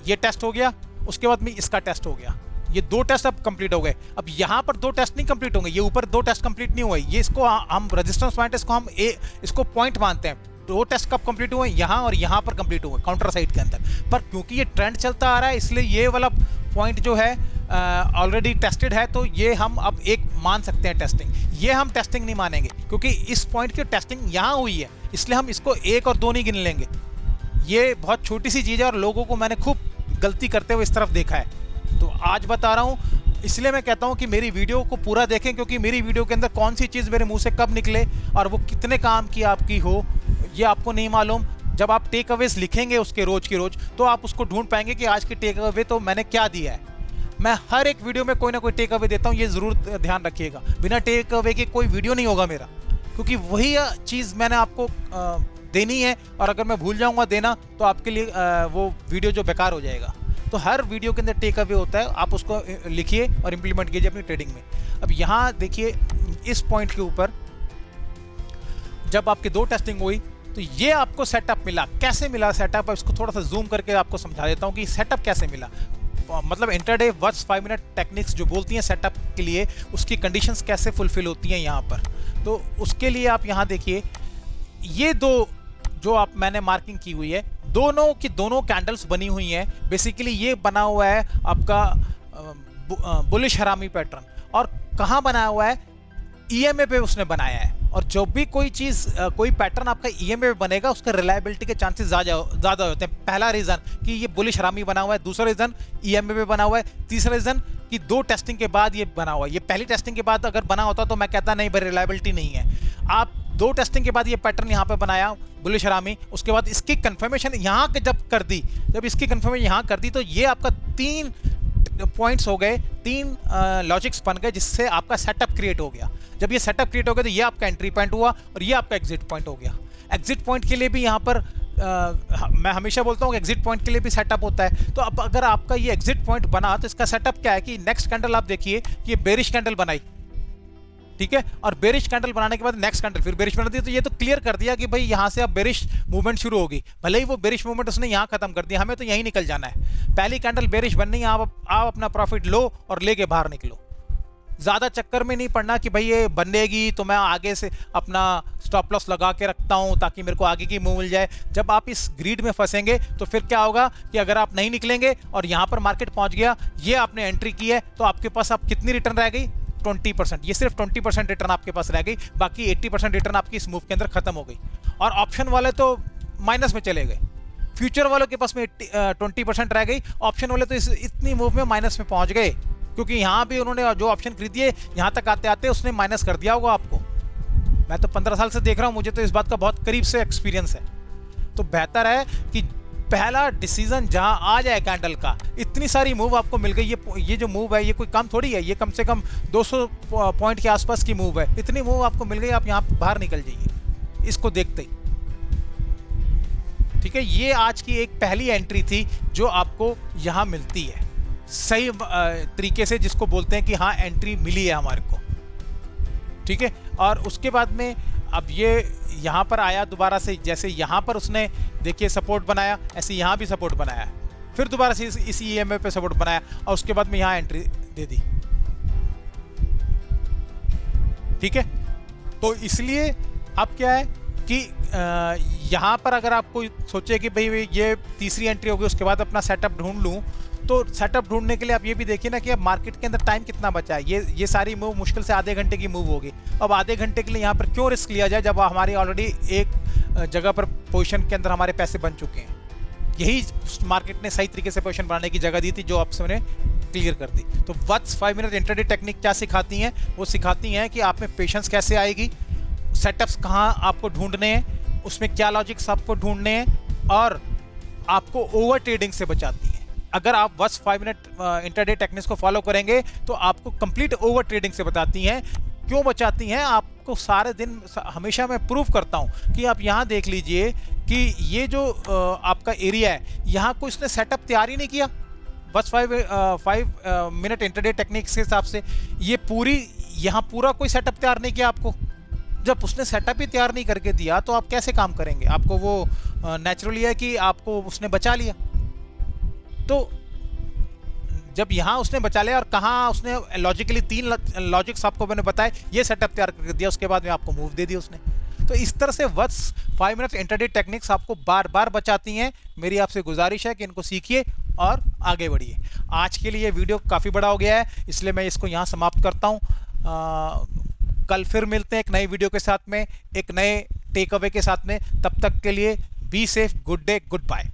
ये टेस्ट हो गया, उसके बाद में इसका टेस्ट हो गया, ये 2 टेस्ट अब कंप्लीट हो गए। अब यहाँ पर 2 टेस्ट नहीं कंप्लीट होंगे, ये ऊपर 2 टेस्ट कंप्लीट नहीं हुए, ये इसको हम रेजिस्टेंस पॉइंट, इसको हम इसको पॉइंट मानते हैं। 2 टेस्ट कब कंप्लीट हुए? यहाँ और यहाँ पर कंप्लीट हुए काउंटर साइड के अंदर। पर क्योंकि ये ट्रेंड चलता आ रहा है, इसलिए ये वाला पॉइंट जो है ऑलरेडी टेस्टेड है, तो ये हम अब एक मान सकते हैं टेस्टिंग। ये हम टेस्टिंग नहीं मानेंगे क्योंकि इस पॉइंट की टेस्टिंग यहाँ हुई है, इसलिए हम इसको 1 और 2 नहीं गिन लेंगे। ये बहुत छोटी सी चीज़ है और लोगों को मैंने खूब गलती करते हुए इस तरफ देखा है। तो आज बता रहा हूँ, इसलिए मैं कहता हूँ कि मेरी वीडियो को पूरा देखें, क्योंकि मेरी वीडियो के अंदर कौन सी चीज़ मेरे मुंह से कब निकले और वो कितने काम की आपकी हो, ये आपको नहीं मालूम। जब आप टेक अवेज लिखेंगे उसके रोज की रोज, तो आप उसको ढूंढ पाएंगे कि आज की टेक अवे तो मैंने क्या दिया है। मैं हर एक वीडियो में कोई ना कोई टेक अवे देता हूं, ये जरूर ध्यान रखिएगा। बिना टेक अवे के कोई वीडियो नहीं होगा मेरा, क्योंकि वही चीज मैंने आपको देनी है, और अगर मैं भूल जाऊंगा देना तो आपके लिए वो वीडियो जो बेकार हो जाएगा। तो हर वीडियो के अंदर टेक अवे होता है, आप उसको लिखिए और इंप्लीमेंट कीजिए अपनी ट्रेडिंग में। अब यहाँ देखिए इस पॉइंट के ऊपर जब आपकी 2 टेस्टिंग हुई तो ये आपको सेटअप मिला। कैसे मिला सेटअप, इसको थोड़ा सा जूम करके आपको समझा देता हूँ कि सेटअप कैसे मिला। मतलब इंटरडे वर्स्ट 5 मिनट टेक्निक्स जो बोलती हैं सेटअप के लिए, उसकी कंडीशंस कैसे फुलफिल होती हैं यहाँ पर। तो उसके लिए आप यहाँ देखिए, ये 2 जो आप मैंने मार्किंग की हुई है, दोनों की दोनों कैंडल्स बनी हुई हैं। बेसिकली ये बना हुआ है आपका बुलिश हरामी पैटर्न, और कहाँ बनाया हुआ है, ईएमए पे उसने बनाया है। और जब भी कोई चीज़ कोई पैटर्न आपका ईएमए पे बनेगा, उसका रिलायबिलिटी के चांसेस ज़्यादा होते हैं। पहला रीज़न कि ये बुलिश हरामी बना हुआ है, दूसरा रीज़न ईएमए पे बना हुआ है, तीसरा रीज़न कि 2 टेस्टिंग के बाद ये बना हुआ है। ये पहली टेस्टिंग के बाद अगर बना होता तो मैं कहता नहीं भाई रिलायबिलिटी नहीं है। आप 2 टेस्टिंग के बाद ये पैटर्न यहाँ पे बनाया बुलिश हरामी, उसके बाद इसकी कंफर्मेशन यहाँ के जब कर दी, जब इसकी कंफर्मेशन यहाँ कर दी, तो ये आपका 3 पॉइंट्स हो गए, 3 लॉजिक्स बन गए, जिससे आपका सेटअप क्रिएट हो गया। जब ये सेटअप क्रिएट हो गया तो ये आपका एंट्री पॉइंट हुआ और ये आपका एग्जिट पॉइंट हो गया। एग्जिट पॉइंट के लिए भी यहाँ पर मैं हमेशा बोलता हूँ एग्जिट पॉइंट के लिए भी सेटअप होता है। तो अब अगर आपका ये एग्जिट पॉइंट बना तो इसका सेटअप क्या है कि नेक्स्ट कैंडल आप देखिए कि ये बेरिश कैंडल बनाई, ठीक है, और बेरिश कैंडल बनाने के बाद नेक्स्ट कैंडल फिर बेरिश बना दी। तो ये तो क्लियर कर दिया कि भाई यहाँ से अब बेरिश मूवमेंट शुरू होगी। भले ही वो बेरिश मूवमेंट उसने यहाँ खत्म कर दिया, हमें तो यहीं निकल जाना है। पहली कैंडल बेरिश बननी है, आप अपना प्रॉफिट लो और लेके बाहर निकलो। ज़्यादा चक्कर में नहीं पड़ना कि भाई ये बनेगी तो मैं आगे से अपना स्टॉप लॉस लगा के रखता हूँ ताकि मेरे को आगे की मूव मिल जाए। जब आप इस ग्रीड में फंसेंगे तो फिर क्या होगा कि अगर आप नहीं निकलेंगे और यहाँ पर मार्केट पहुँच गया, ये आपने एंट्री की है, तो आपके पास अब कितनी रिटर्न रह गई, 20%। ये सिर्फ 20% रिटर्न आपके पास रह गई, बाकी 80% रिटर्न आपकी इस मूव के अंदर खत्म हो गई। और ऑप्शन वाले तो माइनस में चले गए, फ्यूचर वालों के पास में 20% रह गई, ऑप्शन वाले तो इतनी मूव में माइनस में पहुंच गए, क्योंकि यहाँ भी उन्होंने जो ऑप्शन खरीदी है यहाँ तक आते आते उसने माइनस कर दिया होगा आपको। मैं तो 15 साल से देख रहा हूँ, मुझे तो इस बात का बहुत करीब से एक्सपीरियंस है। तो बेहतर है कि पहला डिसीजन जहां आ जाए कैंडल का। इतनी सारी मूव आपको मिल गई, ये जो मूव है ये कोई कम थोड़ी है, ये कम से कम 200 पॉइंट के आसपास की मूव है। इतनी मूव आपको मिल गई, आप यहाँ बाहर निकल जाइए इसको देखते ही, ठीक है। ये आज की एक पहली एंट्री थी जो आपको यहाँ मिलती है सही तरीके से, जिसको बोलते हैं कि हाँ एंट्री मिली है हमारे को, ठीक है। और उसके बाद में अब ये यहाँ पर आया दोबारा से, जैसे यहाँ पर उसने देखिए सपोर्ट बनाया, ऐसे यहाँ भी सपोर्ट बनाया, फिर दोबारा से इसी ईएमए पे सपोर्ट बनाया और उसके बाद में यहाँ एंट्री दे दी, ठीक है। तो इसलिए अब क्या है कि यहाँ पर अगर आप कोई सोचे कि भाई ये तीसरी एंट्री होगी उसके बाद अपना सेटअप ढूंढ लूँ, तो सेटअप ढूंढने के लिए आप ये भी देखिए ना कि अब मार्केट के अंदर टाइम कितना बचा है। ये सारी मूव मुश्किल से आधे घंटे की मूव होगी। अब आधे घंटे के लिए यहाँ पर क्यों रिस्क लिया जाए जब हमारी ऑलरेडी एक जगह पर पोजीशन के अंदर हमारे पैसे बन चुके हैं। यही मार्केट ने सही तरीके से पोजीशन बनाने की जगह दी थी जो आपसे मैंने क्लियर कर दी। तो व्हाट्स 5 मिनट इंट्राडे टेक्निक क्या सिखाती हैं, वो सिखाती हैं कि आप में पेशेंस कैसे आएगी, सेटअप्स कहाँ आपको ढूंढने हैं, उसमें क्या लॉजिक्स आपको ढूंढने हैं, और आपको ओवर ट्रेडिंग से बचाती हैं। अगर आप बस 5 मिनट इंट्राडे टेक्निक्स को फॉलो करेंगे तो आपको कंप्लीट ओवर ट्रेडिंग से बताती हैं। क्यों बचाती हैं आपको सारे दिन, हमेशा मैं प्रूव करता हूं कि आप यहां देख लीजिए कि ये जो आपका एरिया है, यहां कोई उसने सेटअप तैयार ही नहीं किया। बस 5 मिनट इंट्राडे टेक्निक्स के हिसाब से ये यहां पूरा कोई सेटअप तैयार नहीं किया आपको। जब उसने सेटअप ही तैयार नहीं करके दिया तो आप कैसे काम करेंगे? आपको वो नेचुरली है कि आपको उसने बचा लिया। तो जब यहाँ उसने बचा लिया और कहाँ उसने लॉजिकली 3 लॉजिक्स आपको मैंने बताए, ये सेटअप तैयार कर दिया, उसके बाद में आपको मूव दे दी उसने। तो इस तरह से बस 5 मिनट इंट्राडे टेक्निक्स आपको बार बार बचाती हैं। मेरी आपसे गुजारिश है कि इनको सीखिए और आगे बढ़िए। आज के लिए वीडियो काफ़ी बड़ा हो गया है, इसलिए मैं इसको यहाँ समाप्त करता हूँ। कल फिर मिलते हैं एक नई वीडियो के साथ में, एक नए टेक अवे के साथ में। तब तक के लिए be safe, good day, good bye.